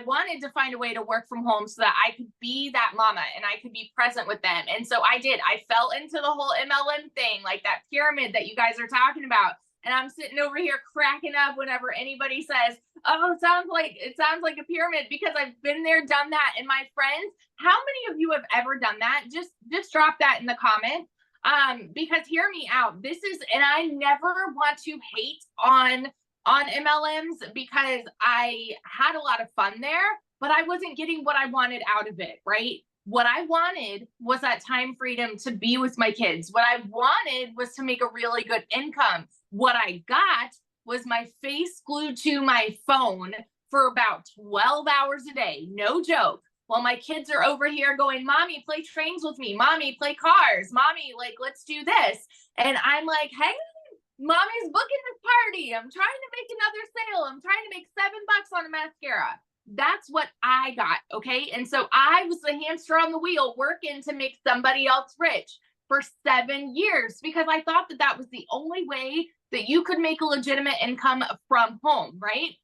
wanted to find a way to work from home so that I could be that mama and I could be present with them. And so I did. I fell into the whole MLM thing, like that pyramid that you guys are talking about. And I'm sitting over here cracking up whenever anybody says, "Oh, it sounds like a pyramid," because I've been there, done that. And my friends, how many of you have ever done that? Just drop that in the comments. Because hear me out. And I never want to hate on MLMs because I had a lot of fun there, but I wasn't getting what I wanted out of it, right? What I wanted was that time freedom to be with my kids. What I wanted was to make a really good income. What I got was my face glued to my phone for about 12 hours a day. No joke. While my kids are over here going, "Mommy, play trains with me. Mommy, play cars. Mommy, like, let's do this." And I'm like, "Hey, Mommy's booking this party. I'm trying to make another sale. I'm trying to make $7 on a mascara." That's what I got. Okay. And so I was the hamster on the wheel working to make somebody else rich for 7 years because I thought that that was the only way that you could make a legitimate income from home. Right.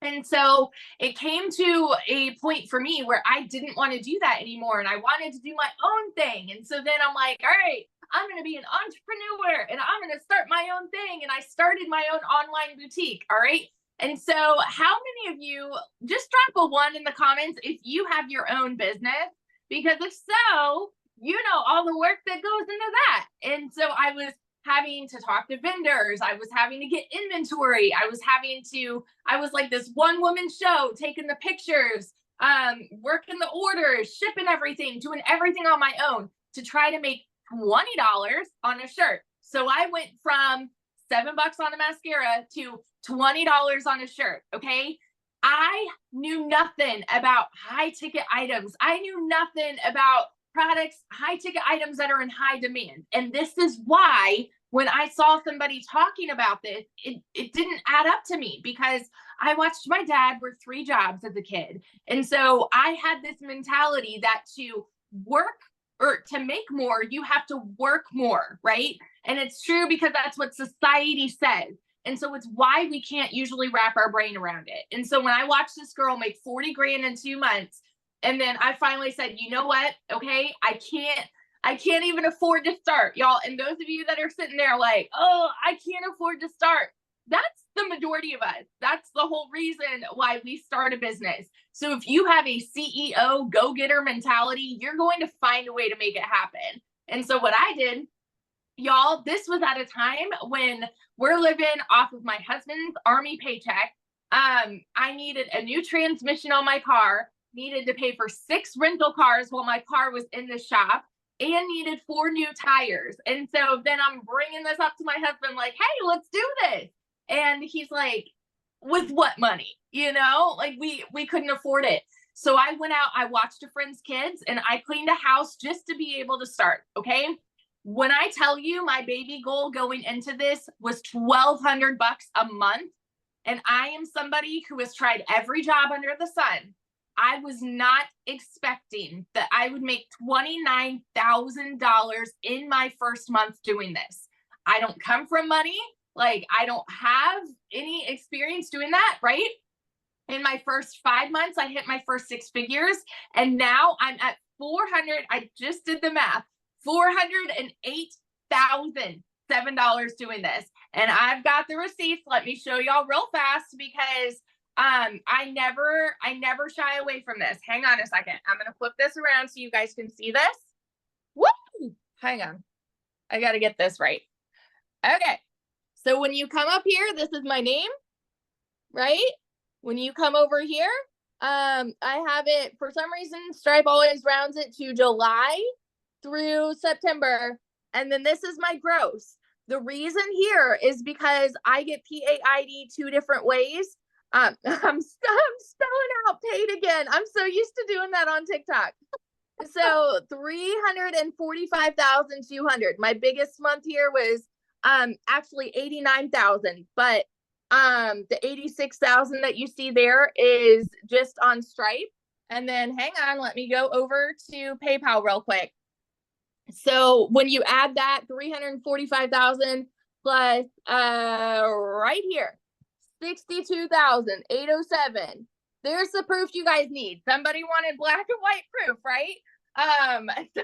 And so it came to a point for me where I didn't want to do that anymore. And I wanted to do my own thing. And so then I'm like, all right, I'm going to be an entrepreneur and I'm going to start my own thing. And I started my own online boutique. All right. And so how many of you, just drop a 1 in the comments if you have your own business, because if so, you know all the work that goes into that. And so I was having to talk to vendors. I was having to get inventory. I was like this one woman show, taking the pictures, working the orders, shipping everything, doing everything on my own to try to make $20 on a shirt. So I went from $7 on a mascara to $20 on a shirt. Okay. I knew nothing about high ticket items. I knew nothing about products, high ticket items that are in high demand. And this is why when I saw somebody talking about this, it didn't add up to me because I watched my dad work 3 jobs as a kid. And so I had this mentality that to work or to make more, you have to work more, right? And it's true because that's what society says. And so it's why we can't usually wrap our brain around it. And so when I watched this girl make 40 grand in 2 months, and then I finally said, you know what? Okay, I can't even afford to start, y'all. And those of you that are sitting there like, "Oh, I can't afford to start." That's the majority of us. That's the whole reason why we start a business. So if you have a CEO go-getter mentality, you're going to find a way to make it happen. And so what I did y'all, this was at a time when we're living off of my husband's Army paycheck. I needed a new transmission on my car, needed to pay for 6 rental cars while my car was in the shop, and needed 4 new tires. And so then I'm bringing this up to my husband, like, hey, let's do this. And he's like, with what money? You know, like we couldn't afford it. So I went out, I watched a friend's kids, and I cleaned a house just to be able to start. Okay. When I tell you my baby goal going into this was $1,200 a month, and I am somebody who has tried every job under the sun, I was not expecting that I would make $29,000 in my first month doing this. I don't come from money. Like, I don't have any experience doing that, right? In my first 5 months, I hit my first 6 figures, and now I'm at 400. I just did the math. $408,007 doing this. And I've got the receipts. Let me show y'all real fast, because I never shy away from this. Hang on a second. I'm going to flip this around so you guys can see this. Woo! Hang on. I got to get this right. Okay. So when you come up here, this is my name, right? When you come over here, I have it, for some reason, Stripe always rounds it to July through September. And then this is my gross. The reason here is because I get PAID 2 different ways. I'm spelling out paid again. I'm so used to doing that on TikTok. So 345,200. My biggest month here was actually 89,000, but the 86,000 that you see there is just on Stripe. And then hang on, let me go over to PayPal real quick. So when you add that 345,000 plus right here, 62,807. There's the proof you guys need. Somebody wanted black and white proof, right? So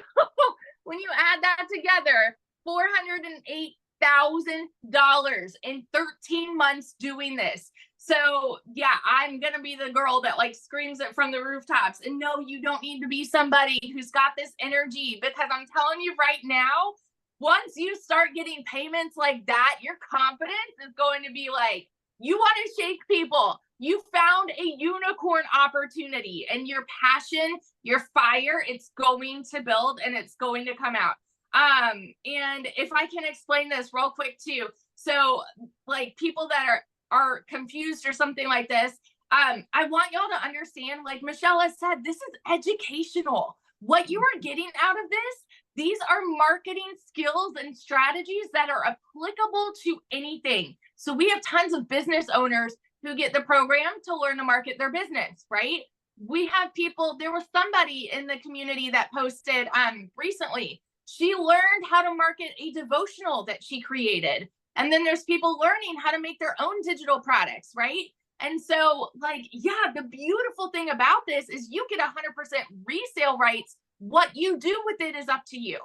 when you add that together, $408,000 in 13 months doing this. So yeah, I'm gonna be the girl that like screams it from the rooftops. And no, you don't need to be somebody who's got this energy, because I'm telling you right now, once you start getting payments like that, your confidence is going to be like, you want to shake people. You found a unicorn opportunity, and your passion, your fire, it's going to build and it's going to come out. And if I can explain this real quick too. So like people that are confused or something like this, I want y'all to understand, like Michelle has said, this is educational. What you are getting out of this, these are marketing skills and strategies that are applicable to anything. So we have tons of business owners who get the program to learn to market their business, right? We have people, there was somebody in the community that posted recently, she learned how to market a devotional that she created. And then there's people learning how to make their own digital products, right? And so like, yeah, the beautiful thing about this is you get 100% resale rights. What you do with it is up to you,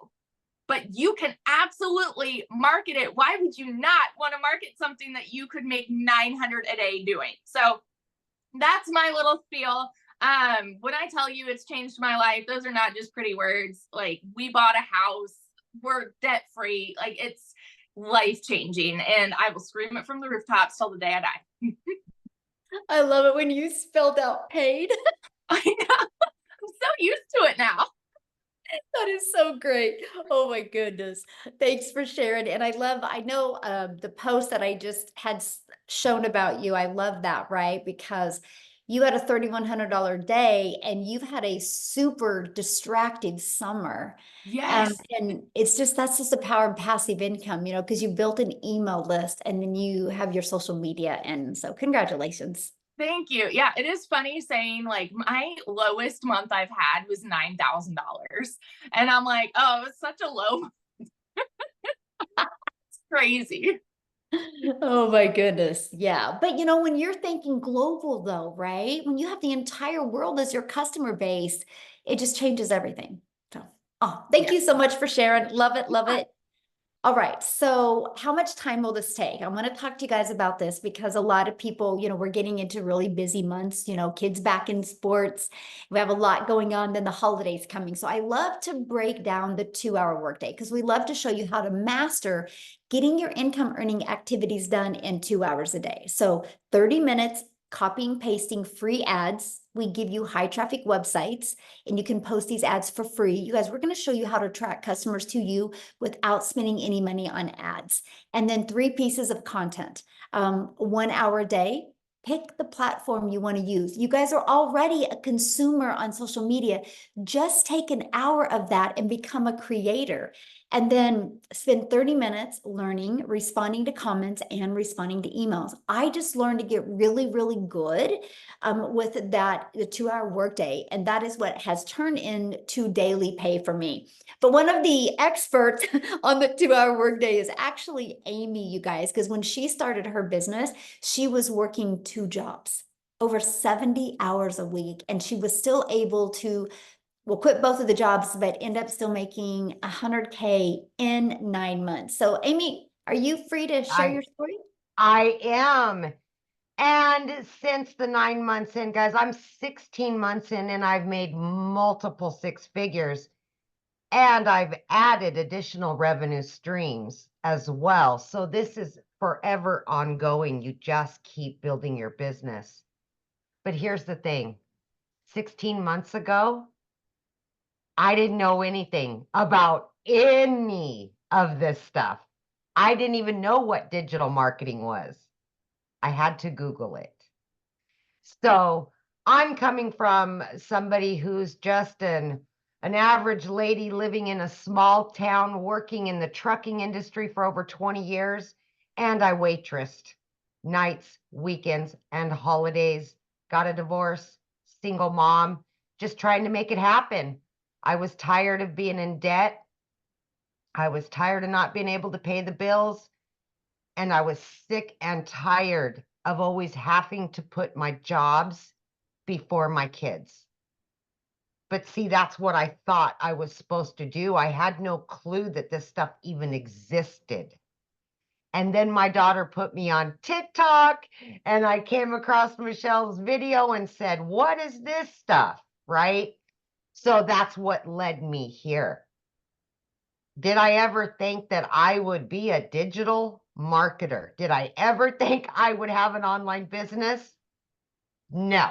but you can absolutely market it. Why would you not want to market something that you could make 900 a day doing? So that's my little spiel. When I tell you it's changed my life, those are not just pretty words. Like, we bought a house, we're debt free. Like, it's life changing, and I will scream it from the rooftops till the day I die. I love it when you spelled out paid. I know. I'm so used to it now. That is so great. Oh my goodness. Thanks for sharing. And I know the post that I just had shown about you. I love that, right? Because you had a $3,100 day and you've had a super distracted summer. Yes. And that's just the power of passive income, because you built an email list and then you have your social media. And so congratulations. Thank you. Yeah, it is funny saying like my lowest month I've had was $9,000. And I'm like, oh, it's such a low month. It's crazy. Oh my goodness. Yeah. But when you're thinking global though, right? When you have the entire world as your customer base, it just changes everything. So, thank you so much for sharing. Love it. Love it. All right. So how much time will this take? I want to talk to you guys about this because a lot of people, we're getting into really busy months, kids back in sports. We have a lot going on, then the holidays coming. So I love to break down the 2-hour workday because we love to show you how to master getting your income earning activities done in 2 hours a day. So 30 minutes, copying, pasting free ads. We give you high traffic websites and you can post these ads for free. You guys, we're going to show you how to attract customers to you without spending any money on ads. And then 3 pieces of content, 1 hour a day. Pick the platform you want to use. You guys are already a consumer on social media. Just take an hour of that and become a creator. And then spend 30 minutes learning, responding to comments, and responding to emails. I just learned to get really, really good with the 2-hour workday. And that is what has turned into daily pay for me. But one of the experts on the 2-hour workday is actually Amy, you guys, because when she started her business, she was working 2 jobs, over 70 hours a week, and she was still able to quit both of the jobs, but end up still making $100K in 9 months. So Amy, are you free to share your story? I am. And since the 9 months in, guys, I'm 16 months in and I've made multiple 6 figures. And I've added additional revenue streams as well. So this is forever ongoing. You just keep building your business. But here's the thing. 16 months ago, I didn't know anything about any of this stuff. I didn't even know what digital marketing was. I had to Google it. So I'm coming from somebody who's just an average lady living in a small town, working in the trucking industry for over 20 years. And I waitressed nights, weekends, and holidays, got a divorce, single mom, just trying to make it happen. I was tired of being in debt. I was tired of not being able to pay the bills. And I was sick and tired of always having to put my jobs before my kids. But see, that's what I thought I was supposed to do. I had no clue that this stuff even existed. And then my daughter put me on TikTok and I came across Michelle's video and said, what is this stuff? Right? So that's what led me here. Did I ever think that I would be a digital marketer? Did I ever think I would have an online business? No.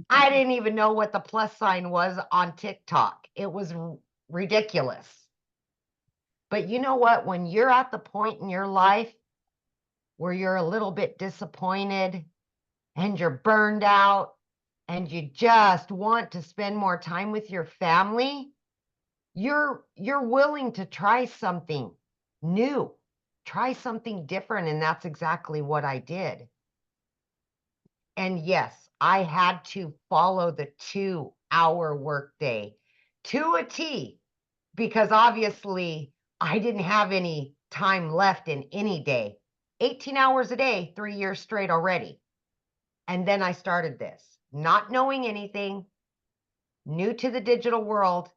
I didn't even know what the plus sign was on TikTok. It was ridiculous. But you know what? When you're at the point in your life where you're a little bit disappointed and you're burned out and you just want to spend more time with your family, you're willing to try something new, try something different. And that's exactly what I did. And yes, I had to follow the 2-hour workday to a T, because obviously I didn't have any time left in any day. 18 hours a day, 3 years straight already. And then I started this, not knowing anything, new to the digital world.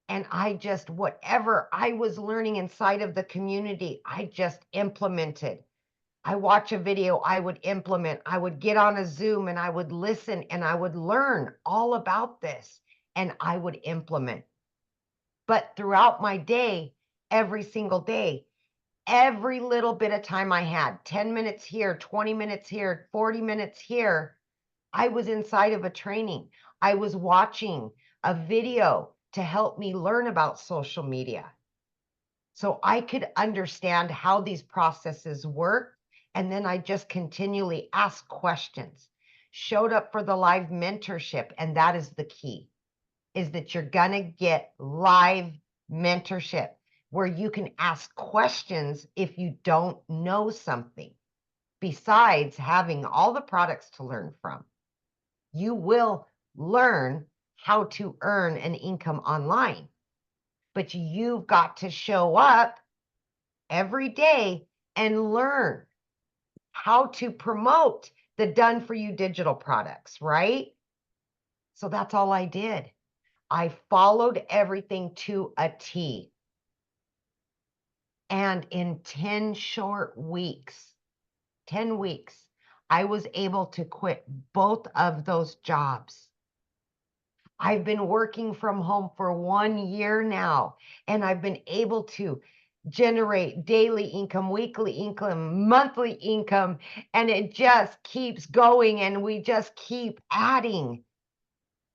And I just, whatever I was learning inside of the community, I just implemented. I watch a video, I would implement, I would get on a Zoom and I would listen and I would learn all about this and I would implement. But throughout my day, every single day, every little bit of time I had, 10 minutes here, 20 minutes here, 40 minutes here, I was inside of a training. I was watching a video to help me learn about social media, so I could understand how these processes work. And then I just continually asked questions, showed up for the live mentorship. And that is the key, is that you're going to get live mentorship where you can ask questions if you don't know something. Besides having all the products to learn from, you will learn how to earn an income online. But you've got to show up every day and learn how to promote the done for you digital products, right? So that's all I did. I followed everything to a T. And in 10 short weeks, 10 weeks, I was able to quit both of those jobs. I've been working from home for 1 year now, and I've been able to generate daily income, weekly income, monthly income, and it just keeps going, and we just keep adding,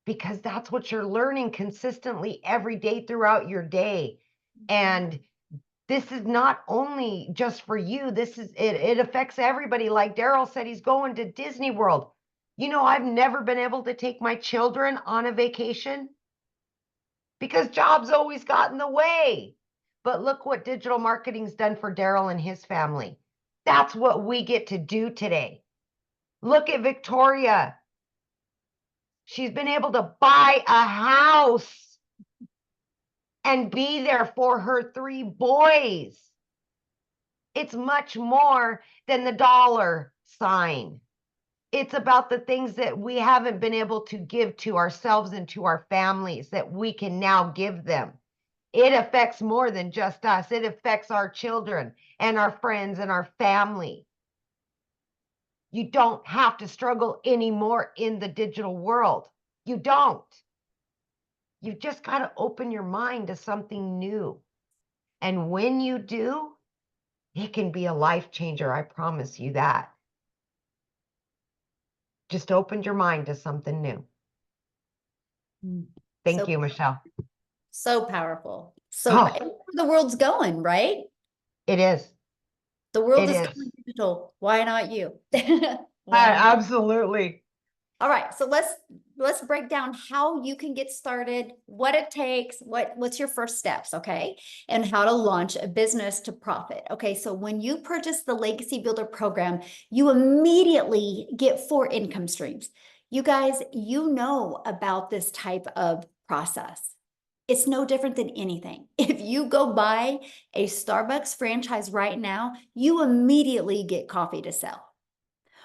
because that's what you're learning consistently every day throughout your day. And this is not only just for you, this is it affects everybody. Like Daryl said, he's going to Disney World. You know, I've never been able to take my children on a vacation because jobs always got in the way. But look what digital marketing's done for Daryl and his family. That's what we get to do today. Look at Victoria. She's been able to buy a house and be there for her 3 boys. It's much more than the dollar sign. It's about the things that we haven't been able to give to ourselves and to our families that we can now give them. It affects more than just us. It affects our children and our friends and our family. You don't have to struggle anymore in the digital world. You don't. You've just got to open your mind to something new. And when you do, it can be a life changer. I promise you that. Just opened your mind to something new. Thank you, Michelle. So powerful. So the world's going, right? It is. The world It is is. going digital. Why not you? Absolutely. All right, so let's break down how you can get started, what it takes, what's your first steps, okay? And how to launch a business to profit. Okay, so when you purchase the Legacy Builder program, you immediately get 4 income streams. You guys, you know about this type of process. It's no different than anything. If you go buy a Starbucks franchise right now, you immediately get coffee to sell.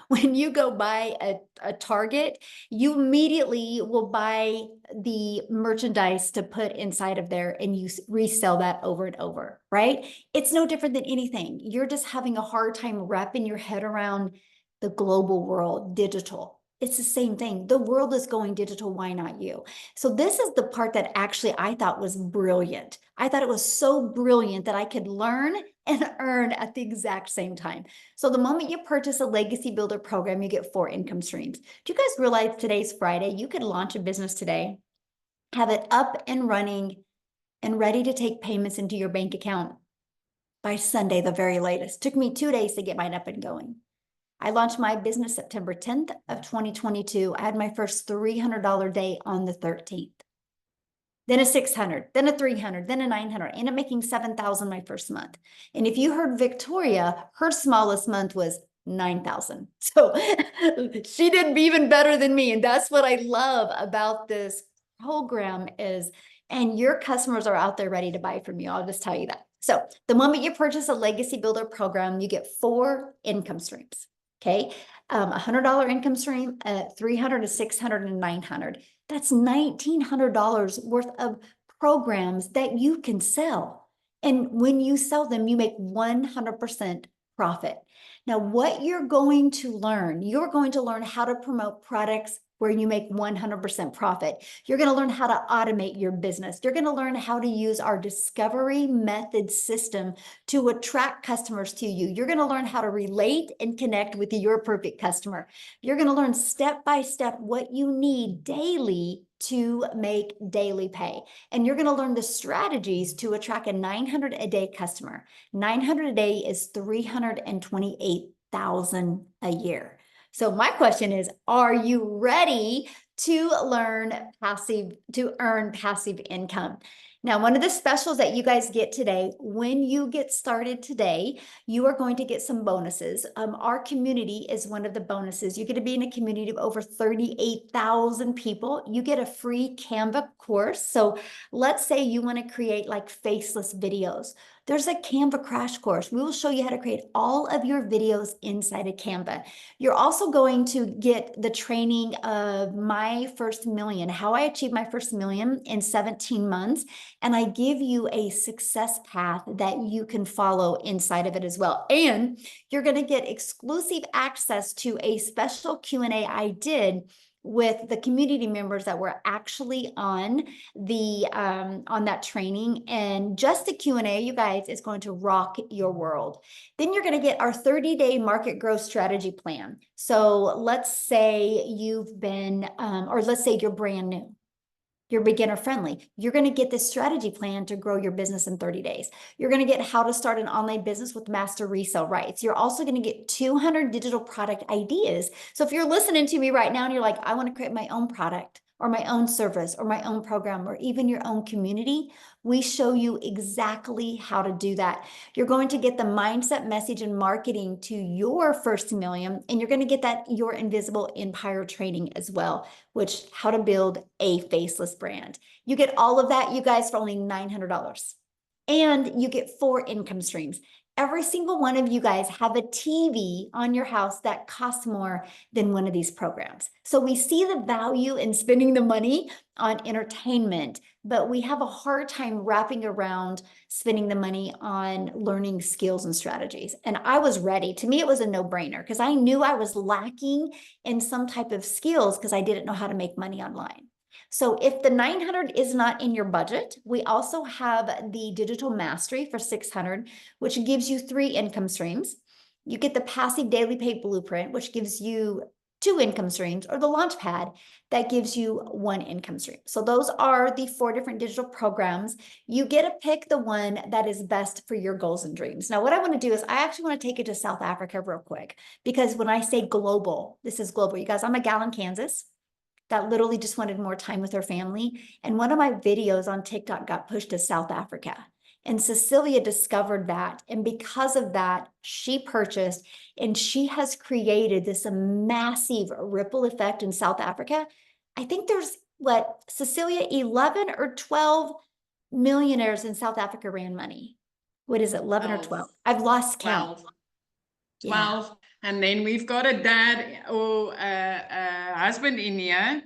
When you go buy a Target, you immediately will buy the merchandise to put inside of there and you resell that over and over, right? It's no different than anything. You're just having a hard time wrapping your head around the global world, digital. It's the same thing. The world is going digital. Why not you? So this is the part that actually I thought was brilliant. I thought it was so brilliant that I could learn and earn at the exact same time. So the moment you purchase a Legacy Builder program, you get 4 income streams. Do you guys realize today's Friday? You could launch a business today, have it up and running and ready to take payments into your bank account by Sunday, the very latest. Took me 2 days to get mine up and going. I launched my business September 10th of 2022. I had my first $300 day on the 13th. Then a 600, then a 300, then a 900. I ended up making 7,000 my first month. And if you heard Victoria, her smallest month was 9,000. So she did even better than me. And that's what I love about this program is, and your customers are out there ready to buy from you. I'll just tell you that. So the moment you purchase a Legacy Builder program, you get 4 income streams. Okay. $100 income stream, 300 to 600 and 900. That's $1,900 worth of programs that you can sell. And when you sell them, you make 100% profit. Now, what you're going to learn how to promote products where you make 100% profit. You're going to learn how to automate your business. You're going to learn how to use our discovery method system to attract customers to you. You're going to learn how to relate and connect with your perfect customer. You're going to learn step by step what you need daily to make daily pay. And you're going to learn the strategies to attract a 900 a day customer. 900 a day is 328,000 a year. So my question is, are you ready to earn passive income? Now, one of the specials that you guys get today, when you get started today, you are going to get some bonuses. Our community is one of the bonuses. You're going to be in a community of over 38,000 people. You get a free Canva course. So let's say you want to create like faceless videos. There's a Canva crash course. We will show you how to create all of your videos inside of Canva. You're also going to get the training of my my first million, how I achieved my first million in 17 months. And I give you a success path that you can follow inside of it as well. And you're going to get exclusive access to a special Q&A I did with the community members that were actually on the on that training. And just the Q&A, you guys, is going to rock your world. Then you're going to get our 30-day market growth strategy plan. So let's say you've been, or let's say you're brand new. You're beginner friendly. You're going to get this strategy plan to grow your business in 30 days. You're going to get how to start an online business with master resale rights. You're also going to get 200 digital product ideas. So if you're listening to me right now and you're like, I want to create my own product or my own service or my own program or even your own community, we show you exactly how to do that. You're going to get the mindset, message, and marketing to your first million, and you're going to get that Your Invisible Empire training as well, which how to build a faceless brand. You get all of that, you guys, for only $900. And you get 4 income streams. Every single one of you guys have a TV on your house that costs more than one of these programs. So we see the value in spending the money on entertainment, but we have a hard time wrapping around spending the money on learning skills and strategies. And I was ready. To me, it was a no-brainer because I knew I was lacking in some type of skills because I didn't know how to make money online. So if the 900 is not in your budget, we also have the digital mastery for 600, which gives you 3 income streams. You get the passive daily pay blueprint, which gives you 2 income streams, or the launch pad that gives you 1 income stream. So those are the 4 different digital programs. You get to pick the one that is best for your goals and dreams. Now, what I want to do is I actually want to take it to South Africa real quick, because when I say global, this is global. You guys, I'm a gal in Kansas that literally just wanted more time with her family. And one of my videos on TikTok got pushed to South Africa. And Cecilia discovered that. And because of that, she purchased, and she has created this massive ripple effect in South Africa. I think there's, what, Cecilia, 11 or 12 millionaires in South Africa ran money. What is it, 11 or 12? I've lost count. 12. Yeah. And then we've got a dad or a husband in here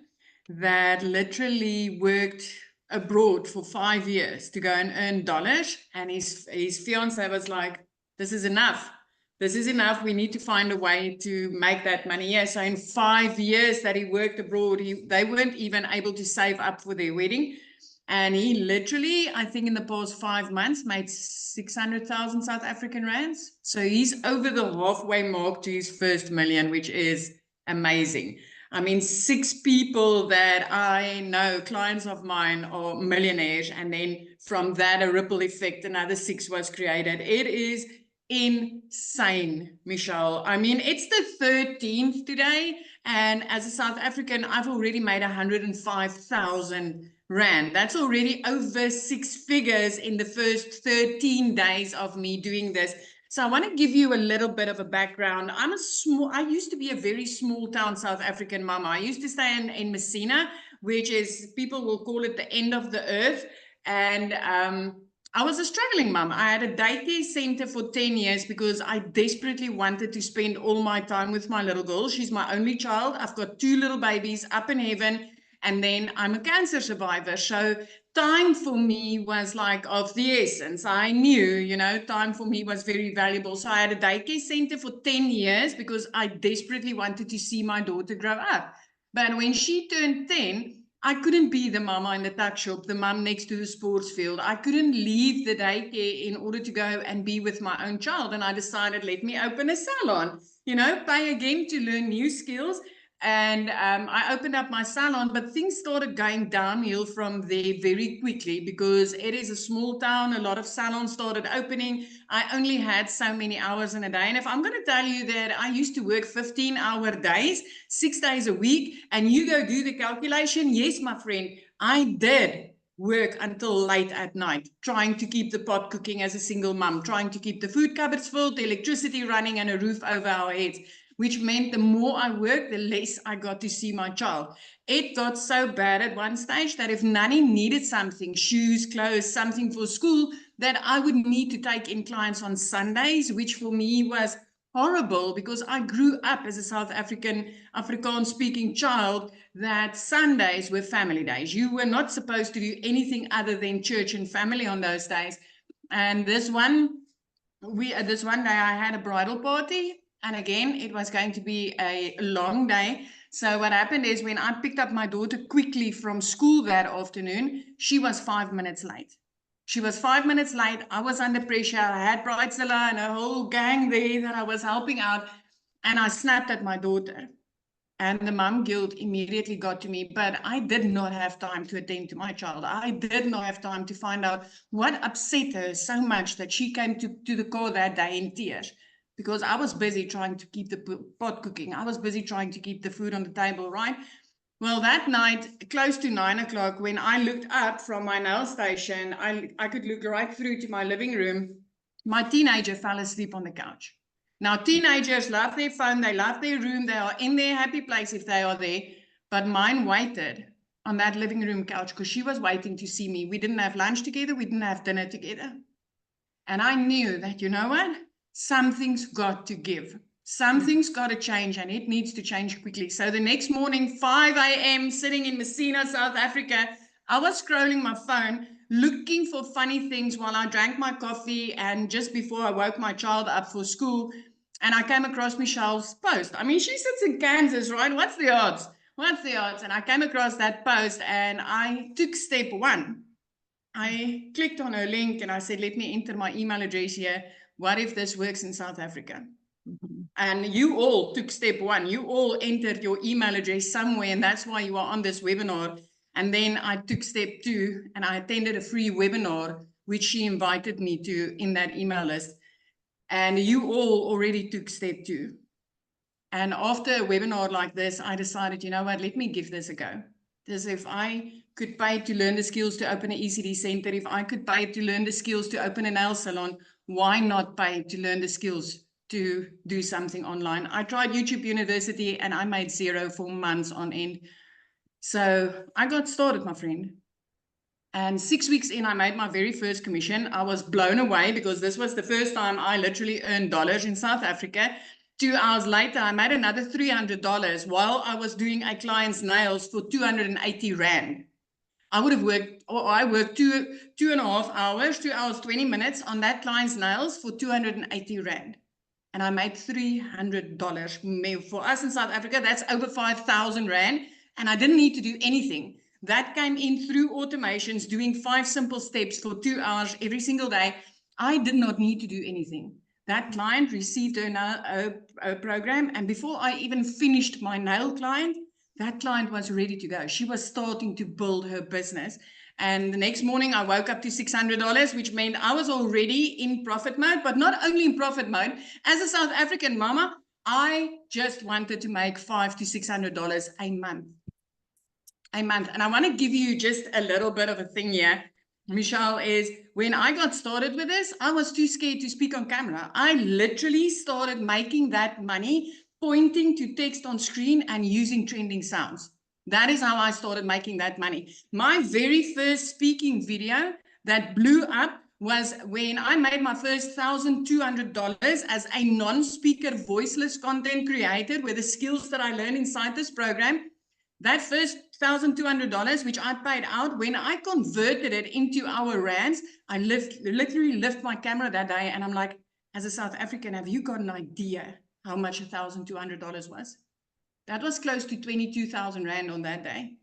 that literally worked abroad for 5 years to go and earn dollars. And his fiance was like, this is enough. This is enough. We need to find a way to make that money. Yeah. So in 5 years that he worked abroad, they weren't even able to save up for their wedding. And he literally, I think in the past 5 months, made 600,000 South African rands. So he's over the halfway mark to his first million, which is amazing. I mean, 6 people that I know, clients of mine, are millionaires. And then from that, a ripple effect, another 6 was created. It is insane, Michelle. I mean, it's the 13th today. And as a South African, I've already made 105,000 Rand. That's already over 6 figures in the first 13 days of me doing this. So I want to give you a little bit of a background. I used to be a very small town South African mama. I used to stay in Messina, which is, people will call it the end of the earth. And I was a struggling mom. I had a daycare center for 10 years because I desperately wanted to spend all my time with my little girl. She's my only child. I've got 2 little babies up in heaven. And then I'm a cancer survivor. So time for me was like of the essence. I knew, time for me was very valuable. So I had a daycare center for 10 years because I desperately wanted to see my daughter grow up. But when she turned 10, I couldn't be the mama in the tuck shop, the mom next to the sports field. I couldn't leave the daycare in order to go and be with my own child. And I decided, let me open a salon, pay again to learn new skills. And I opened up my salon, but things started going downhill from there very quickly because it is a small town. A lot of salons started opening. I only had so many hours in a day. And if I'm going to tell you that I used to work 15-hour days, 6 days a week, and you go do the calculation, yes, my friend, I did work until late at night, trying to keep the pot cooking as a single mom, trying to keep the food cupboards full, the electricity running, and a roof over our heads, which meant the more I worked, the less I got to see my child. It got so bad at one stage that if Nanny needed something, shoes, clothes, something for school, that I would need to take in clients on Sundays, which for me was horrible because I grew up as a South African, Afrikaans speaking child that Sundays were family days. You were not supposed to do anything other than church and family on those days. And this one day I had a bridal party, and again, it was going to be a long day. So what happened is when I picked up my daughter quickly from school that afternoon, she was 5 minutes late. She was 5 minutes late. I was under pressure. I had Bridezilla and a whole gang there that I was helping out. And I snapped at my daughter. And the mom guilt immediately got to me. But I did not have time to attend to my child. I did not have time to find out what upset her so much that she came to the car that day in tears. Because I was busy trying to keep the pot cooking. I was busy trying to keep the food on the table, right? Well, that night, close to 9 o'clock, when I looked up from my nail station, I could look right through to my living room. My teenager fell asleep on the couch. Now, teenagers love their phone, they love their room, they are in their happy place if they are there. But mine waited on that living room couch because she was waiting to see me. We didn't have lunch together, we didn't have dinner together. And I knew that, you know what? Something's got to give. Something's got to change, and it needs to change quickly. So the next morning, 5 a.m., sitting in Messina, South Africa, I was scrolling my phone, looking for funny things while I drank my coffee and just before I woke my child up for school. And I came across Michelle's post. I mean, she sits in Kansas, right? What's the odds? What's the odds? And I came across that post and I took step one. I clicked on her link and I said, let me enter my email address here. What if this works in South Africa? And you all took step one. You all entered your email address somewhere, and that's why you are on this webinar. And then I took step two, and I attended a free webinar, which she invited me to in that email list. And you all already took step two. And after a webinar like this, I decided, you know what, let me give this a go. Because if I could pay to learn the skills to open an ECD center, if I could pay to learn the skills to open a nail salon, why not pay to learn the skills to do something online? I tried YouTube University and I made zero for months on end. So I got started, my friend. And 6 weeks in, I made my very first commission. I was blown away because this was the first time I literally earned dollars in South Africa. 2 hours later, I made another $300 while I was doing a client's nails for 280 Rand. I would have worked, or I worked two and a half hours, 2 hours, 20 minutes on that client's nails for 280 Rand. And I made $300. For us in South Africa, that's over 5,000 Rand. And I didn't need to do anything. That came in through automations, doing 5 simple steps for 2 hours every single day. I did not need to do anything. That client received a program, and before I even finished my nail client, that client was ready to go. She was starting to build her business. And the next morning, I woke up to $600, which meant I was already in profit mode, but not only in profit mode. As a South African mama, I just wanted to make $500 to $600 a month. And I want to give you just a little bit of a thing here, Michelle, is when I got started with this, I was too scared to speak on camera. I literally started making that money, pointing to text on screen and using trending sounds. That is how I started making that money. My very first speaking video that blew up was when I made my first $1,200 as a non-speaker voiceless content creator with the skills that I learned inside this program. That first $1,200, which I paid out, when I converted it into our rands, I literally lifted my camera that day and I'm like, as a South African, have you got an idea how much $1,200 was? That was close to 22,000 Rand on that day.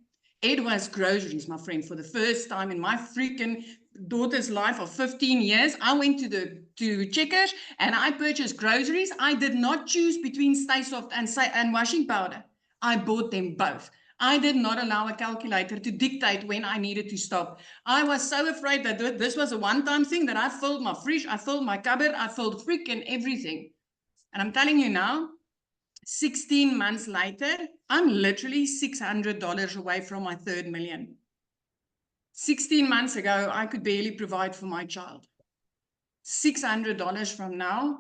It was groceries, my friend. For the first time in my freaking daughter's life of 15 years, I went to Checkers and I purchased groceries. I did not choose between Stay Soft and washing powder. I bought them both. I did not allow a calculator to dictate when I needed to stop. I was so afraid that this was a one-time thing that I filled my fridge, I filled my cupboard, I filled freaking everything. And I'm telling you now, 16 months later, I'm literally $600 away from my third million. 16 months ago, I could barely provide for my child. $600 from now,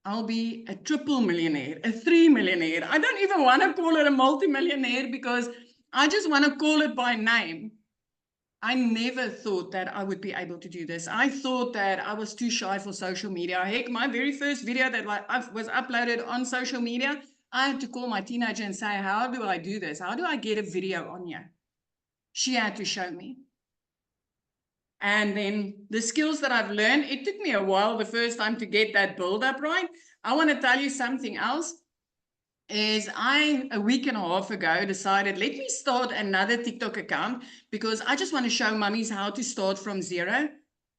I'll be a triple millionaire, a 3 millionaire. I don't even want to call it a multimillionaire because I just want to call it by name. I never thought that I would be able to do this. I thought that I was too shy for social media. Heck, my very first video that was uploaded on social media, I had to call my teenager and say, how do I do this? How do I get a video on here? She had to show me. And then the skills that I've learned, it took me a while the first time to get that build up right. I want to tell you something else. Is a week and a half ago decided, let me start another TikTok account because I just want to show mummies how to start from zero.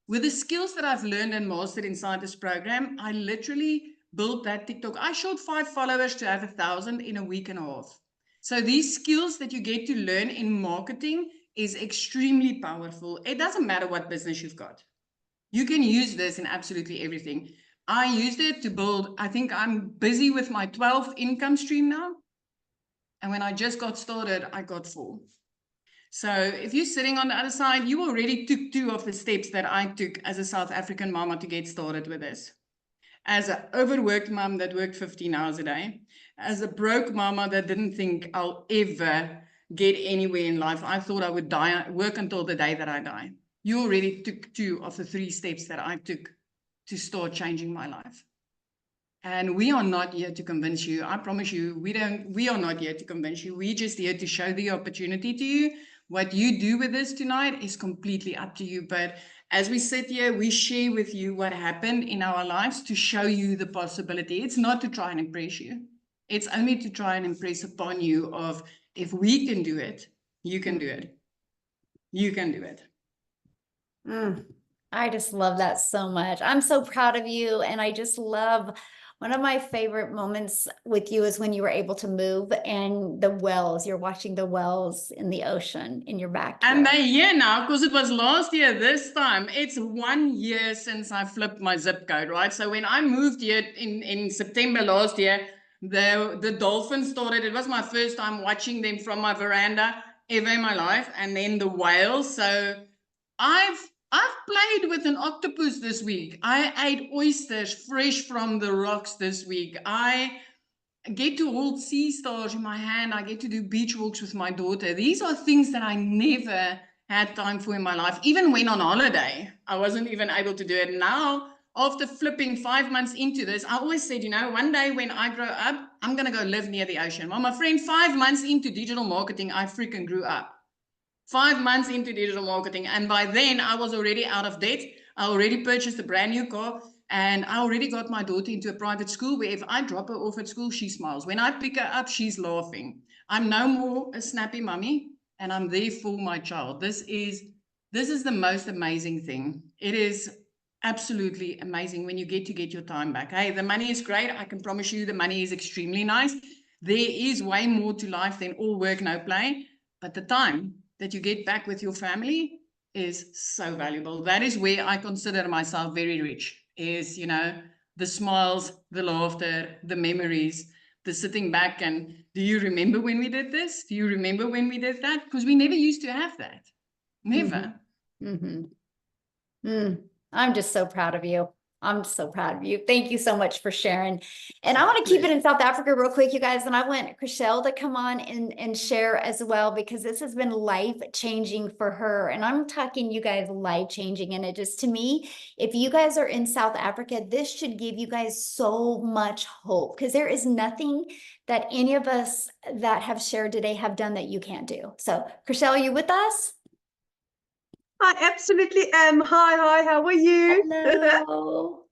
With the skills that I've learned and mastered inside this program, I literally built that TikTok. I showed 5 followers to have 1,000 in a week and a half. So these skills that you get to learn in marketing is extremely powerful. It doesn't matter what business you've got. You can use this in absolutely everything. I used it to build, I think I'm busy with my 12th income stream now. And when I just got started, I got 4. So if you're sitting on the other side, you already took 2 of the steps that I took as a South African mama to get started with this. As an overworked mom that worked 15 hours a day, as a broke mama that didn't think I'll ever get anywhere in life. I thought I would work until the day that I die. You already took 2 of the 3 steps that I took to start changing my life. And we are not here to convince you. I promise you, we are not here to convince you. We're just here to show the opportunity to you. What you do with this tonight is completely up to you. But as we sit here, we share with you what happened in our lives to show you the possibility. It's not to try and impress you. It's only to try and impress upon you of, if we can do it, you can do it. You can do it. I just love that so much. I'm so proud of you. And I just love, one of my favorite moments with you is when you were able to move and the wells, you're watching the wells in the ocean in your backyard. And they're here now because it was last year this time. It's 1 year since I flipped my zip code, right? So when I moved here in September last year, the dolphins started. It was my first time watching them from my veranda ever in my life. And then the whales. So I've played with an octopus this week. I ate oysters fresh from the rocks this week. I get to hold sea stars in my hand. I get to do beach walks with my daughter. These are things that I never had time for in my life. Even when on holiday, I wasn't even able to do it. Now, after flipping 5 months into this, I always said, you know, one day when I grow up, I'm going to go live near the ocean. Well, my friend, 5 months into digital marketing, I freaking grew up. 5 months into digital marketing. And by then I was already out of debt. I already purchased a brand new car and I already got my daughter into a private school where if I drop her off at school, she smiles. When I pick her up, she's laughing. I'm no more a snappy mummy and I'm there for my child. This is the most amazing thing. It is absolutely amazing when you get your time back. Hey, the money is great. I can promise you the money is extremely nice. There is way more to life than all work, no play. But the time that you get back with your family is so valuable. That is where I consider myself very rich, is, you know, the smiles, the laughter, the memories, the sitting back and, do you remember when we did this? Do you remember when we did that? Because we never used to have that. Never. I'm just so proud of you. I'm so proud of you. Thank you so much for sharing. And I want to keep it in South Africa real quick, you guys. And I want Chriselle to come on and share as well, because this has been life-changing for her. And I'm talking, you guys, life-changing. And it just, to me, if you guys are in South Africa, this should give you guys so much hope, because there is nothing that any of us that have shared today have done that you can't do. So Chriselle, are you with us? I absolutely am. Hi, how are you? Hello.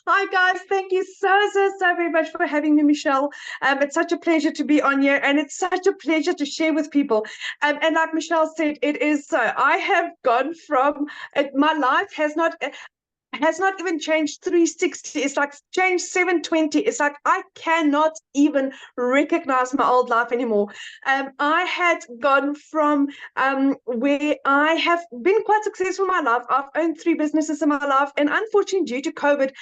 Hi guys, thank you so very much for having me, Michelle. It's such a pleasure to be on here, and it's such a pleasure to share with people. And like Michelle said, it is so. I have gone from my life has not even changed 360. It's like changed 720. It's like I cannot even recognize my old life anymore. I had gone from where I have been quite successful in my life. I've owned 3 businesses in my life, and unfortunately due to COVID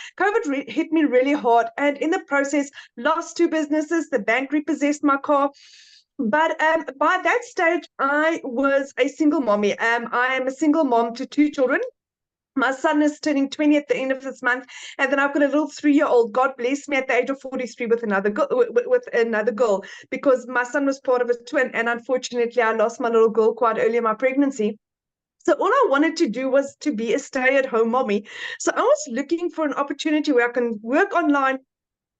hit me really hard, and in the process lost 2 businesses. The bank repossessed my car. But by that stage, I was a single mommy. I am a single mom to 2 children. My son is turning 20 at the end of this month, and then I've got a little 3-year-old. God bless me at the age of 43 with another girl, because my son was part of a twin, and unfortunately, I lost my little girl quite early in my pregnancy. So all I wanted to do was to be a stay-at-home mommy. So I was looking for an opportunity where I can work online,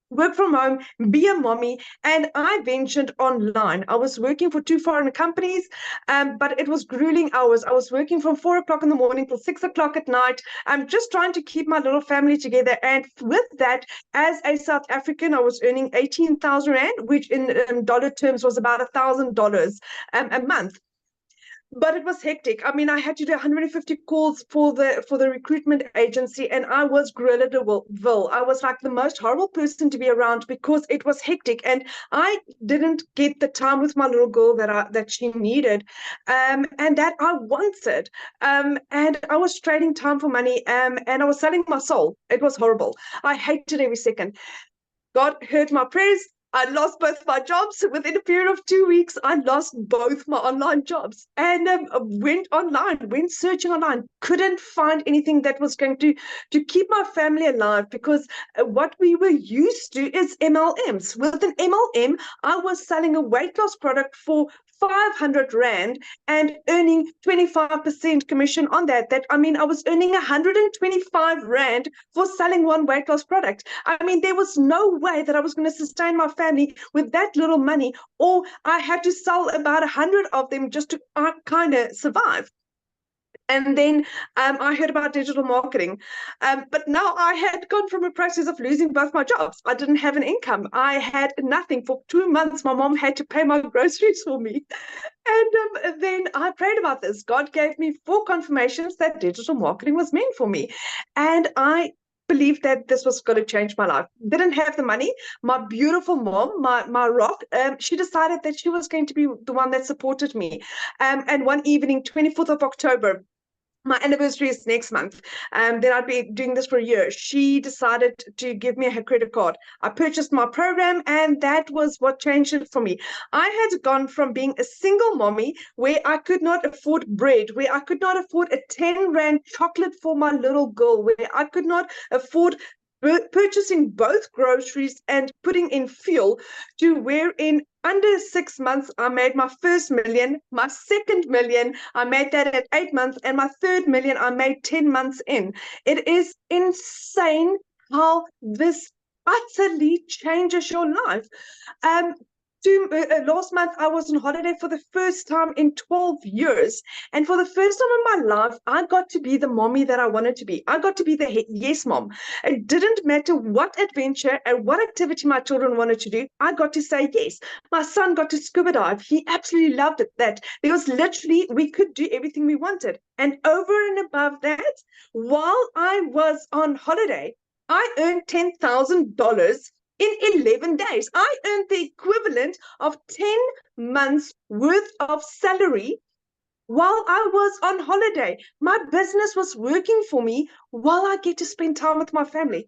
work from home, be a mommy, and I ventured online. I was working for 2 foreign companies, but it was grueling hours. I was working from 4 o'clock in the morning till 6 o'clock at night. I'm just trying to keep my little family together. And with that, as a South African, I was earning 18,000 Rand, which in dollar terms was about $1,000 a month. But it was hectic. I mean, I had to do 150 calls for the recruitment agency, and I was gorilla Ville. I was like the most horrible person to be around because it was hectic, and I didn't get the time with my little girl that she needed, and that I wanted. And I was trading time for money, and I was selling my soul. It was horrible. I hated every second. God heard my prayers. I lost both my jobs. Within a period of 2 weeks, I lost both my online jobs, and went online, went searching online, couldn't find anything that was going to keep my family alive, because what we were used to is MLMs. With an MLM, I was selling a weight loss product for 500 Rand and earning 25% commission on that. I mean, I was earning 125 Rand for selling one weight loss product. I mean, there was no way that I was going to sustain my family with that little money, or I had to sell about 100 of them just to kind of survive. And then I heard about digital marketing. But now I had gone from a process of losing both my jobs. I didn't have an income. I had nothing. For 2 months, my mom had to pay my groceries for me. And then I prayed about this. God gave me 4 confirmations that digital marketing was meant for me. And I believed that this was going to change my life. Didn't have the money. My beautiful mom, my rock, she decided that she was going to be the one that supported me. And one evening, 24th of October, my anniversary is next month, then I'd be doing this for a year. She decided to give me her credit card. I purchased my program, and that was what changed it for me. I had gone from being a single mommy where I could not afford bread, where I could not afford a 10 Rand chocolate for my little girl, where I could not afford purchasing both groceries and putting in fuel, to where in under 6 months, I made my first million, my second million, I made that at 8 months, and my third million, I made 10 months in. It is insane how this utterly changes your life. Last month, I was on holiday for the first time in 12 years. And for the first time in my life, I got to be the mommy that I wanted to be. I got to be the yes mom. It didn't matter what adventure and what activity my children wanted to do. I got to say yes. My son got to scuba dive. He absolutely loved it. That because literally we could do everything we wanted. And over and above that, while I was on holiday, I earned $10,000 in 11 days. I earned the equivalent of 10 months worth of salary while I was on holiday. My business was working for me while I get to spend time with my family.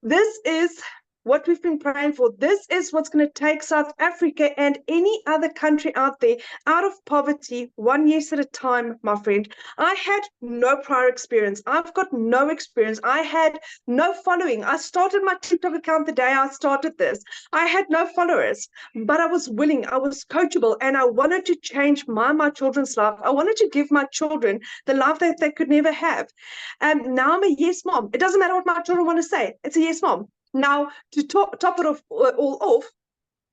This is what we've been praying for. This is what's going to take South Africa and any other country out there out of poverty, one yes at a time, my friend. I had no prior experience. I've got no experience. I had no following. I started my TikTok account the day I started this. I had no followers, but I was willing. I was coachable, and I wanted to change my children's life. I wanted to give my children the life that they could never have. And now I'm a yes mom. It doesn't matter what my children want to say. It's a yes mom. Now, to top it all off,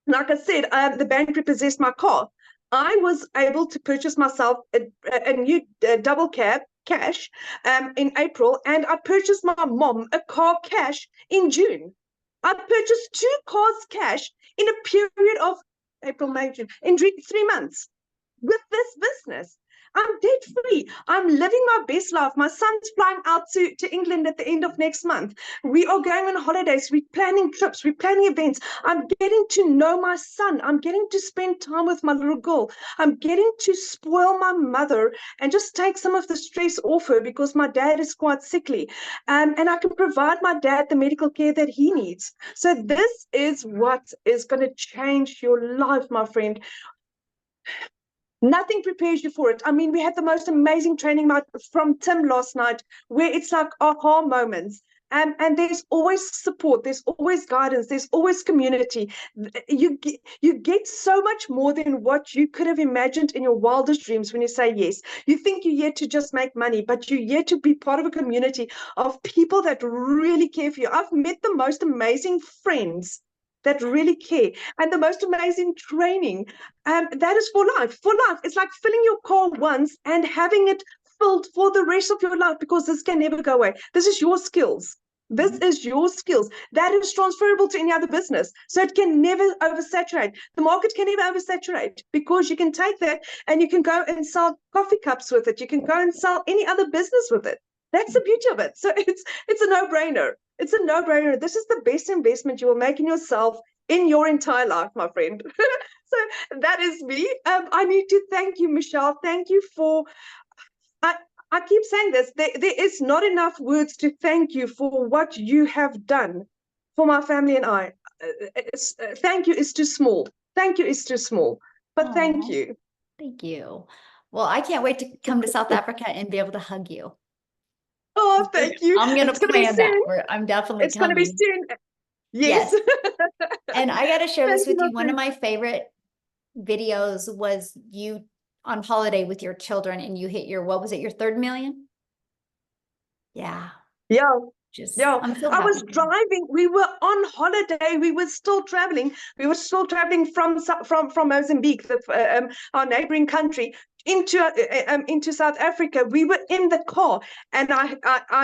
like I said, the bank repossessed my car. I was able to purchase myself a new double cab cash in April, and I purchased my mom a car cash in June. I purchased 2 cars cash in a period of April, May, June, in 3 months with this business. I'm debt free. I'm living my best life. My son's flying out to England at the end of next month. We are going on holidays. We're planning trips. We're planning events. I'm getting to know my son. I'm getting to spend time with my little girl. I'm getting to spoil my mother and just take some of the stress off her, because my dad is quite sickly. And I can provide my dad the medical care that he needs. So this is what is going to change your life, my friend. Nothing prepares you for it. I mean, we had the most amazing training from Tim last night, where it's like aha moments. And there's always support, there's always guidance, there's always community. You get so much more than what you could have imagined in your wildest dreams when you say yes. You think you're here to just make money, but you're here to be part of a community of people that really care for you. I've met the most amazing friends that really care, and the most amazing training. That is for life. For life, it's like filling your car once and having it filled for the rest of your life, because this can never go away. This is your skills. This is your skills. That is transferable to any other business. So it can never oversaturate. The market can never oversaturate, because you can take that and you can go and sell coffee cups with it. You can go and sell any other business with it. That's the beauty of it. So it's a no-brainer. It's a no-brainer. This is the best investment you will make in yourself in your entire life, my friend. So that is me. I need to thank you, Michelle. Thank you for, I keep saying this, there is not enough words to thank you for what you have done for my family and I. Thank you is too small. Thank you is too small, but thank Aw, you. thank you. Well, I can't wait to come to South Africa and be able to hug you. Oh, thank you. I'm gonna It's going to be plan that. soon. I'm definitely It's going to be coming. soon. Yes. Yes. And I got to share this Thank you, with my you. One of friend. my favorite videos was you on holiday with your children, and you hit your, what was it, your 3rd million? Yeah. Yeah. Just, Yeah, I'm so I happy. was driving. We were on holiday. We were still traveling. We were still traveling from Mozambique, our neighboring country, into South Africa. We were in the car, and I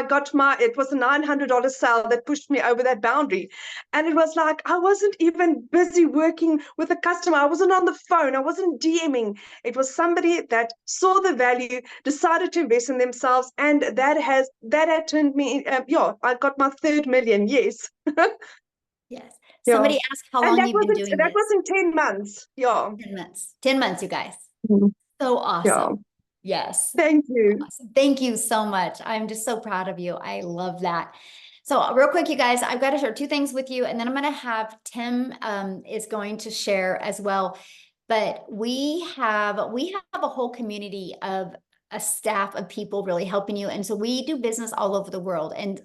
got it was a $900 sale that pushed me over that boundary, and it was like I wasn't even busy working with a customer. I wasn't on the phone. I wasn't DMing. It was somebody that saw the value, decided to invest in themselves, and that had turned me. I got my 3rd million. Yes. Yes. Yeah. Somebody asked how And long that you've been doing this. was in 10 months. Yeah. 10 months. 10 months, you guys. Mhm. So Yeah. awesome. Yes. Thank you. Awesome. Thank you so much. I'm just so proud of you. I love that. So real quick, you guys, I've got to share 2 things with you, and then I'm going to have Tim is going to share as well. But we have a whole community of a staff of people really helping you. And so we do business all over the world. And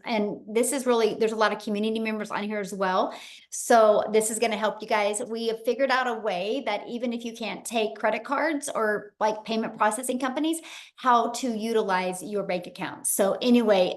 this is really, there's a lot of community members on here as well. So this is going to help you guys. We have figured out a way that even if you can't take credit cards or like payment processing companies, how to utilize your bank account. So anyway,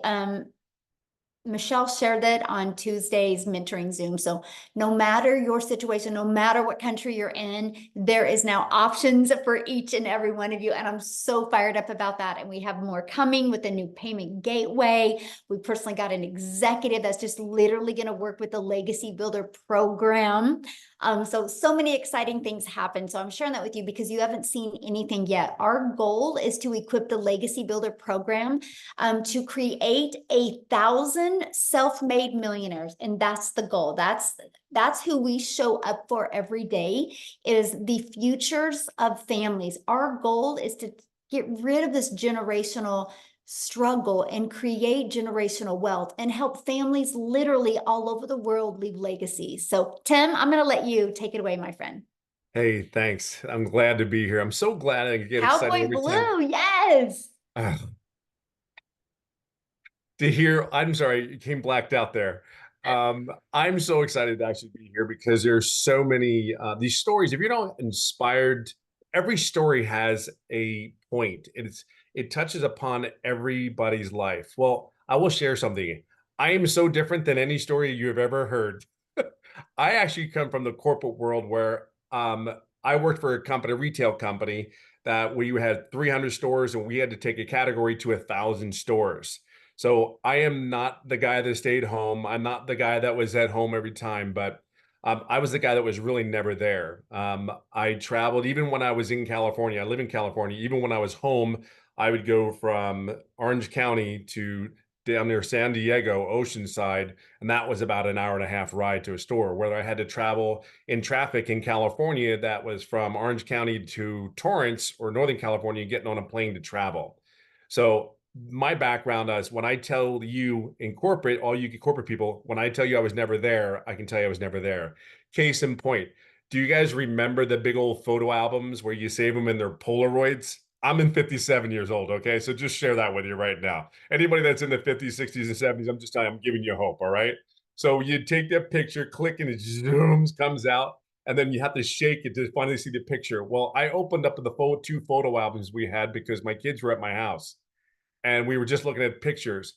Michelle shared that on Tuesday's mentoring Zoom. So no matter your situation, no matter what country you're in, there is now options for each and every one of you. And I'm so fired up about that. And we have more coming with the new payment gateway. We personally got an executive that's just literally going to work with the Legacy Builder program. So many exciting things happen. So I'm sharing that with you because you haven't seen anything yet. Our goal is to equip the Legacy Builder program to create 1,000 self-made millionaires. And that's the goal. That's who we show up for every day, is the futures of families. Our goal is to get rid of this generational struggle and create generational wealth and help families literally all over the world leave legacies. So Tim, I'm going to let you take it away, my friend. Hey, thanks. I'm glad to be here. I'm so glad I get excited Cowboy every Blue, time. yes. To hear, I'm sorry, you came blacked out there. I'm so excited to actually be here because there's so many these stories. If you're not inspired, every story has a point. It touches upon everybody's life. Well, I will share something. I am so different than any story you have ever heard. I actually come from the corporate world where I worked for a company, a retail company, that we had 300 stores and we had to take a category to 1,000 stores. So I am not the guy that stayed home. I'm not the guy that was at home every time, but I was the guy that was really never there. I traveled even when I was in California. I live in California. Even when I was home, I would go from Orange County to down near San Diego, Oceanside, and that was about an hour and a half ride to a store. Whether I had to travel in traffic in California, that was from Orange County to Torrance or Northern California, getting on a plane to travel. So my background is when I tell you in corporate, all you corporate people, when I tell you I was never there, I can tell you I was never there. Case in point, do you guys remember the big old photo albums where you save them in their Polaroids? I'm in 57 years old, okay? So just share that with you right now. Anybody that's in the 50s, 60s, and 70s, I'm just telling you, I'm giving you hope, all right? So you take that picture, click, and it zooms, comes out, and then you have to shake it to finally see the picture. Well, I opened up the two photo albums we had because my kids were at my house, and we were just looking at pictures.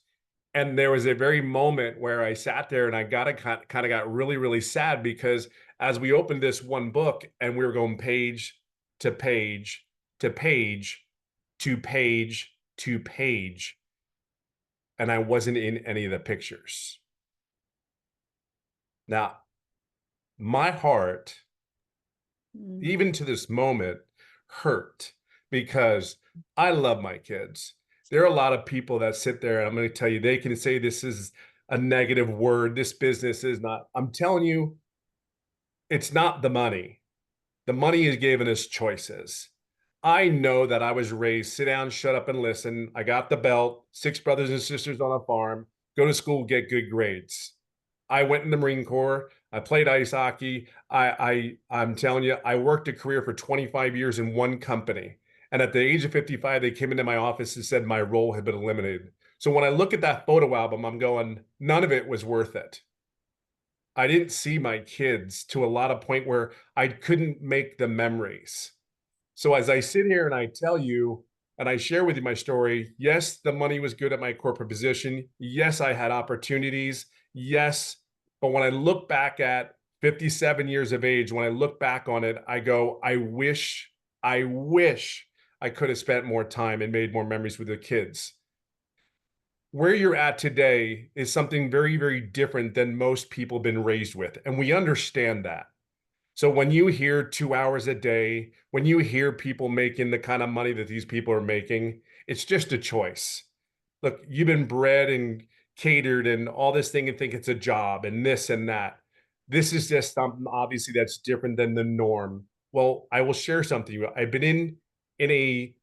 And there was a very moment where I sat there and I kind of got really, really sad because as we opened this one book and we were going page to page to page to page to page, and I wasn't in any of the pictures. Now, my heart, even to this moment, hurt because I love my kids. There are a lot of people that sit there, and I'm going to tell you, they can say this is a negative word. This business is not. I'm telling you, it's not the money. The money is giving us choices. I know that I was raised, sit down, shut up, and listen. I got the belt, 6 brothers and sisters on a farm, go to school, get good grades. I went in the Marine Corps. I played ice hockey. I'm telling you, I worked a career for 25 years in one company. And at the age of 55, they came into my office and said my role had been eliminated. So when I look at that photo album, I'm going, none of it was worth it. I didn't see my kids to a lot of point where I couldn't make the memories. So as I sit here and I tell you, and I share with you my story, yes, the money was good at my corporate position. Yes, I had opportunities. Yes. But when I look back at 57 years of age, when I look back on it, I go, I wish I could have spent more time and made more memories with the kids. Where you're at today is something very, very different than most people have been raised with. And we understand that. So when you hear 2 hours a day, when you hear people making the kind of money that these people are making, it's just a choice. Look, you've been bred and catered and all this thing and think it's a job and this and that. This is just something obviously that's different than the norm. Well, I will share something. I've been in a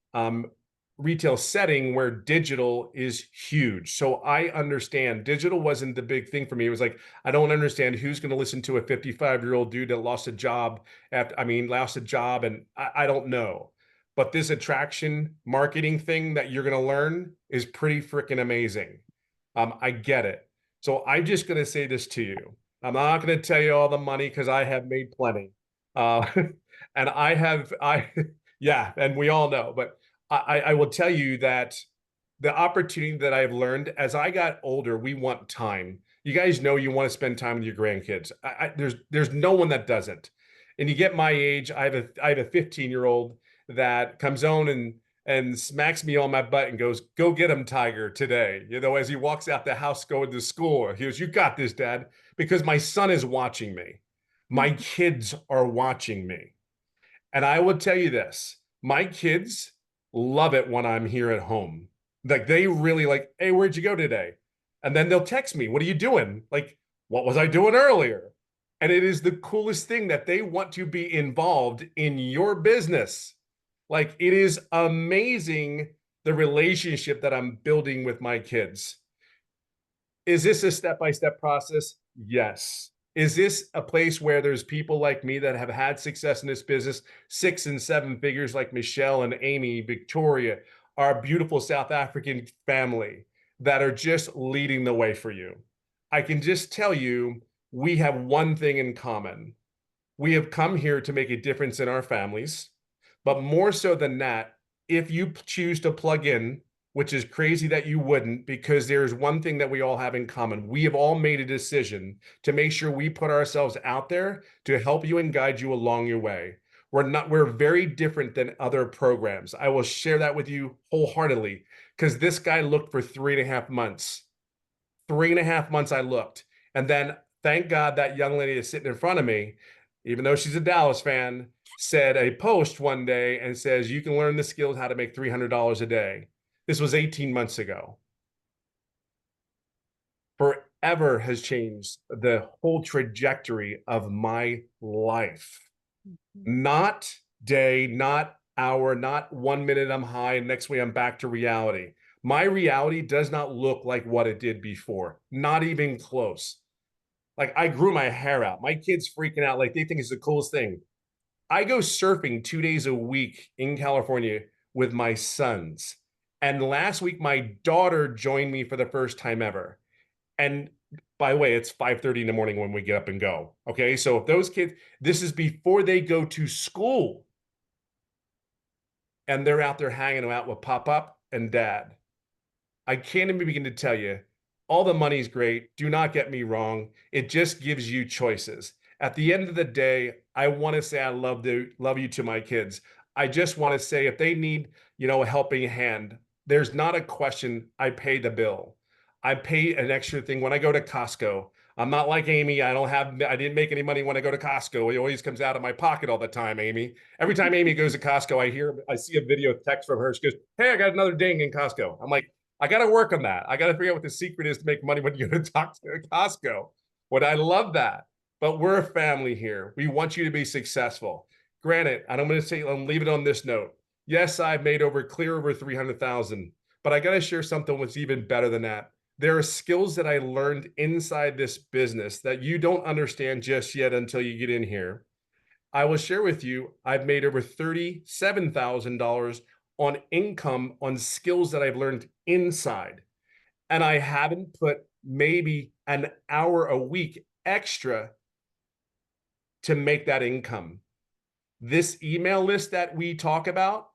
retail setting where digital is huge. So I understand digital wasn't the big thing for me. It was like, I don't understand who's going to listen to a 55-year-old dude that lost a job lost a job. And I don't know. But this attraction marketing thing that you're going to learn is pretty freaking amazing. I get it. So I'm just going to say this to you. I'm not going to tell you all the money because I have made plenty. And yeah, and we all know, but I will tell you that the opportunity that I've learned as I got older, we want time. You guys know you want to spend time with your grandkids. There's no one that doesn't. And you get my age, I have a 15-year-old that comes on and smacks me on my butt and goes, "Go get him, Tiger," today. You know, as he walks out the house going to school, he goes, "You got this, Dad," because my son is watching me. My kids are watching me. And I will tell you this, my kids love it when I'm here at home. Like they really like, "Hey, where'd you go today?" And then they'll text me, "What are you doing?" Like, "What was I doing earlier?" And it is the coolest thing that they want to be involved in your business. Like it is amazing the relationship that I'm building with my kids. Is this a step-by-step process? Yes. Is this a place where there's people like me that have had success in this business, 6 and 7 figures like Michelle and Amy, Victoria, our beautiful South African family that are just leading the way for you? I can just tell you, we have one thing in common. We have come here to make a difference in our families, but more so than that, if you choose to plug in, which is crazy that you wouldn't, because there's one thing that we all have in common. We have all made a decision to make sure we put ourselves out there to help you and guide you along your way. We're very different than other programs. I will share that with you wholeheartedly because this guy looked for 3.5 months. 3.5 months I looked. And then thank God that young lady is sitting in front of me, even though she's a Dallas fan, said a post one day and says, "You can learn the skills how to make $300 a day." This was 18 months ago. Forever has changed the whole trajectory of my life. Not day, not hour, not 1 minute I'm high, and next way I'm back to reality. My reality does not look like what it did before, not even close. Like I grew my hair out. My kids freaking out. Like they think it's the coolest thing. I go surfing 2 days a week in California with my sons. And last week, my daughter joined me for the first time ever. And by the way, it's 5:30 in the morning when we get up and go. Okay. So if those kids, this is before they go to school and they're out there hanging out with Pop and Dad. I can't even begin to tell you, all the money's great. Do not get me wrong. It just gives you choices. At the end of the day, I want to say I love you to my kids. I just want to say if they need, a helping hand, there's not a question. I pay the bill. I pay an extra thing when I go to Costco. I'm not like Amy. I didn't make any money when I go to Costco. It always comes out of my pocket all the time, Amy. Every time Amy goes to Costco, I see a video text from her. She goes, "Hey, I got another ding in Costco." I'm like, I got to work on that. I got to figure out what the secret is to make money when you go to talk to Costco. But I love that. But we're a family here. We want you to be successful. Granted, and I'm going to say, I'll leave it on this note. Yes, I've made clear over 300,000, but I got to share something that's even better than that. There are skills that I learned inside this business that you don't understand just yet until you get in here. I will share with you, I've made over $37,000 on income on skills that I've learned inside. And I haven't put maybe an hour a week extra to make that income. This email list that we talk about,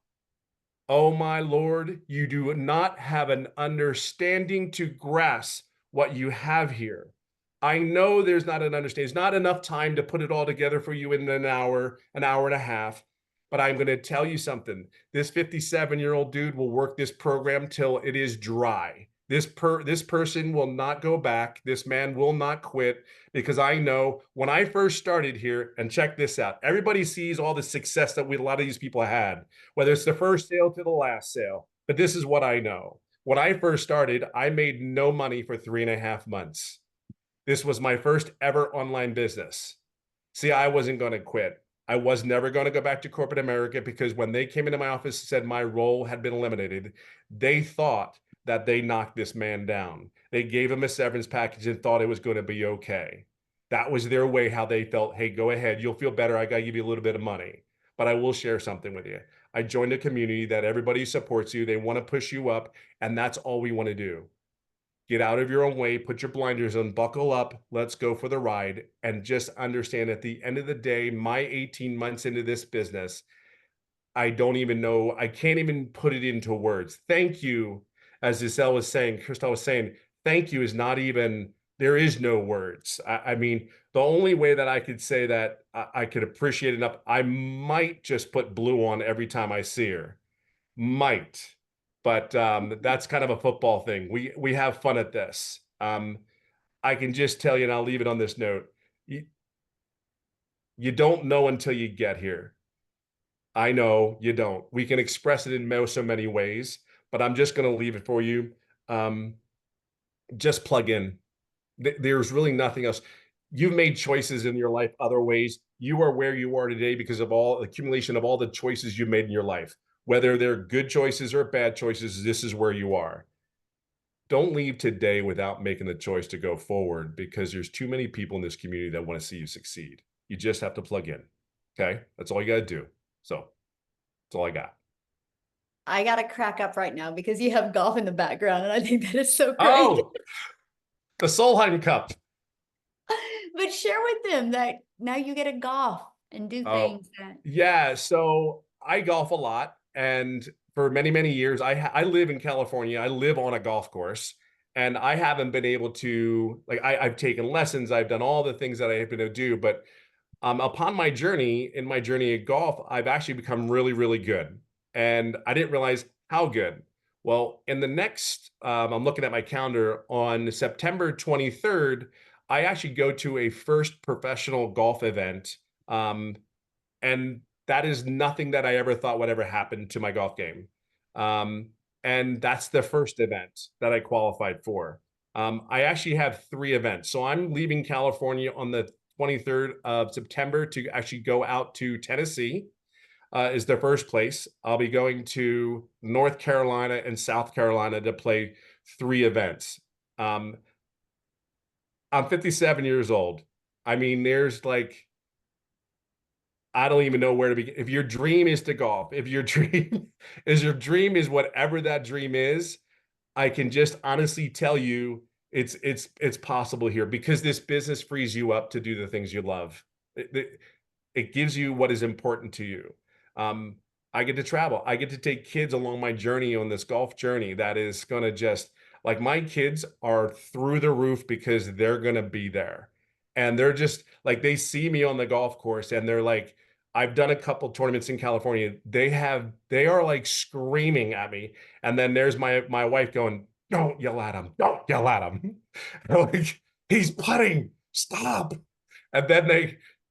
oh my Lord, you do not have an understanding to grasp what you have here. I know there's not an understanding. It's not enough time to put it all together for you in an hour and a half. But I'm going to tell you something. This 57-year-old dude will work this program till it is dry. This person will not go back. This man will not quit, because I know when I first started here, and check this out, everybody sees all the success that a lot of these people had, whether it's the first sale to the last sale. But this is what I know. When I first started, I made no money for 3.5 months. This was my first ever online business. See, I wasn't going to quit. I was never going to go back to corporate America, because when they came into my office and said my role had been eliminated, they thought that they knocked this man down. They gave him a severance package and thought it was going to be okay. That was their way, how they felt. Hey, go ahead. You'll feel better. I got to give you a little bit of money. But I will share something with you. I joined a community that everybody supports you. They want to push you up. And that's all we want to do. Get out of your own way, put your blinders on, buckle up, let's go for the ride, and just understand at the end of the day, my 18 months into this business, I don't even know, I can't even put it into words. Thank you, as Giselle was saying, Christelle was saying, thank you is not even, there is no words. I mean, the only way that I could say that I could appreciate enough, I might just put blue on every time I see her. Might. But that's kind of a football thing. We have fun at this. I can just tell you, and I'll leave it on this note. You don't know until you get here. I know you don't. We can express it in so many ways, but I'm just going to leave it for you. Just plug in. There's really nothing else. You've made choices in your life other ways. You are where you are today because of all accumulation of all the choices you've made in your life. Whether they're good choices or bad choices, this is where you are. Don't leave today without making the choice to go forward, because there's too many people in this community that want to see you succeed. You just have to plug in. Okay? That's all you got to do. So that's all I got. I got to crack up right now because you have golf in the background, and I think that is so great. Oh, the Solheim Cup. But share with them that now you get to golf and do things that. Yeah, so I golf a lot, and for many, many years, I live in California. I live on a golf course, and I haven't been able to, like, I've taken lessons. I've done all the things that I have been able to do, but upon my journey, in my journey at golf, I've actually become really, really good. And I didn't realize how good. Well, in the next, I'm looking at my calendar, on September 23rd, I actually go to a first professional golf event. And that is nothing that I ever thought would ever happen to my golf game. And that's the first event that I qualified for. I actually have 3 events. So I'm leaving California on the 23rd of September to actually go out to Tennessee, is the first place. I'll be going to North Carolina and South Carolina to play 3 events. I'm 57 years old. I mean, there's like, I don't even know where to begin. If your dream is to golf, if your dream is whatever that dream is, I can just honestly tell you it's possible here because this business frees you up to do the things you love. It gives you what is important to you. I get to travel. I get to take kids along my journey on this golf journey that is going to just like my kids are through the roof because they're going to be there. And they're just like they see me on the golf course and they're like, I've done a couple tournaments in California. They are like screaming at me. And then there's my wife going, don't yell at him. Don't yell at him. Like, he's putting. Stop. And then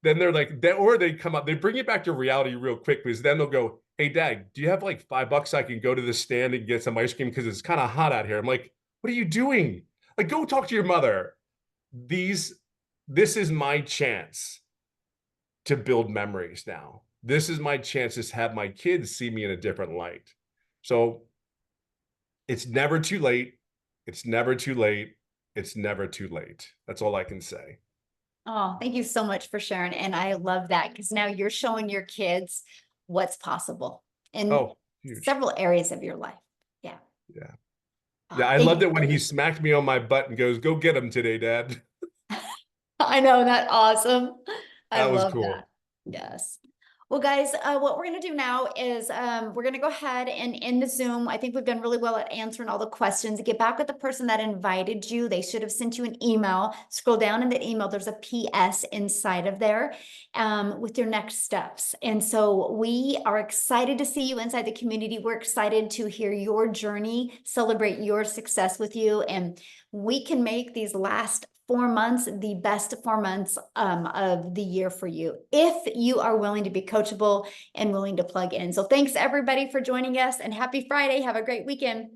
they're like, or they come up, they bring it back to reality real quick because then they'll go, hey, Dad, do you have like $5 I can go to the stand and get some ice cream because it's kind of hot out here? I'm like, what are you doing? Like, go talk to your mother. This is my chance to build memories now. This is my chance to have my kids see me in a different light. So it's never too late. It's never too late. It's never too late. That's all I can say. Oh, thank you so much for sharing. And I love that because now you're showing your kids what's possible in huge. several areas of your life. Yeah. Yeah. Oh, Yeah. I loved it when he smacked me on my butt and goes, go get him today, Dad. I know, that awesome. I That was love cool. that. Yes. Well, guys, what we're going to do now is we're going to go ahead and end the Zoom. I think we've done really well at answering all the questions. Get back with the person that invited you. They should have sent you an email. Scroll down in the email. There's a PS inside of there with your next steps. And so we are excited to see you inside the community. We're excited to hear your journey, celebrate your success with you. And we can make these last 4 months the best 4 months of the year for you if you are willing to be coachable and willing to plug in. So thanks everybody for joining us and happy Friday. Have a great weekend.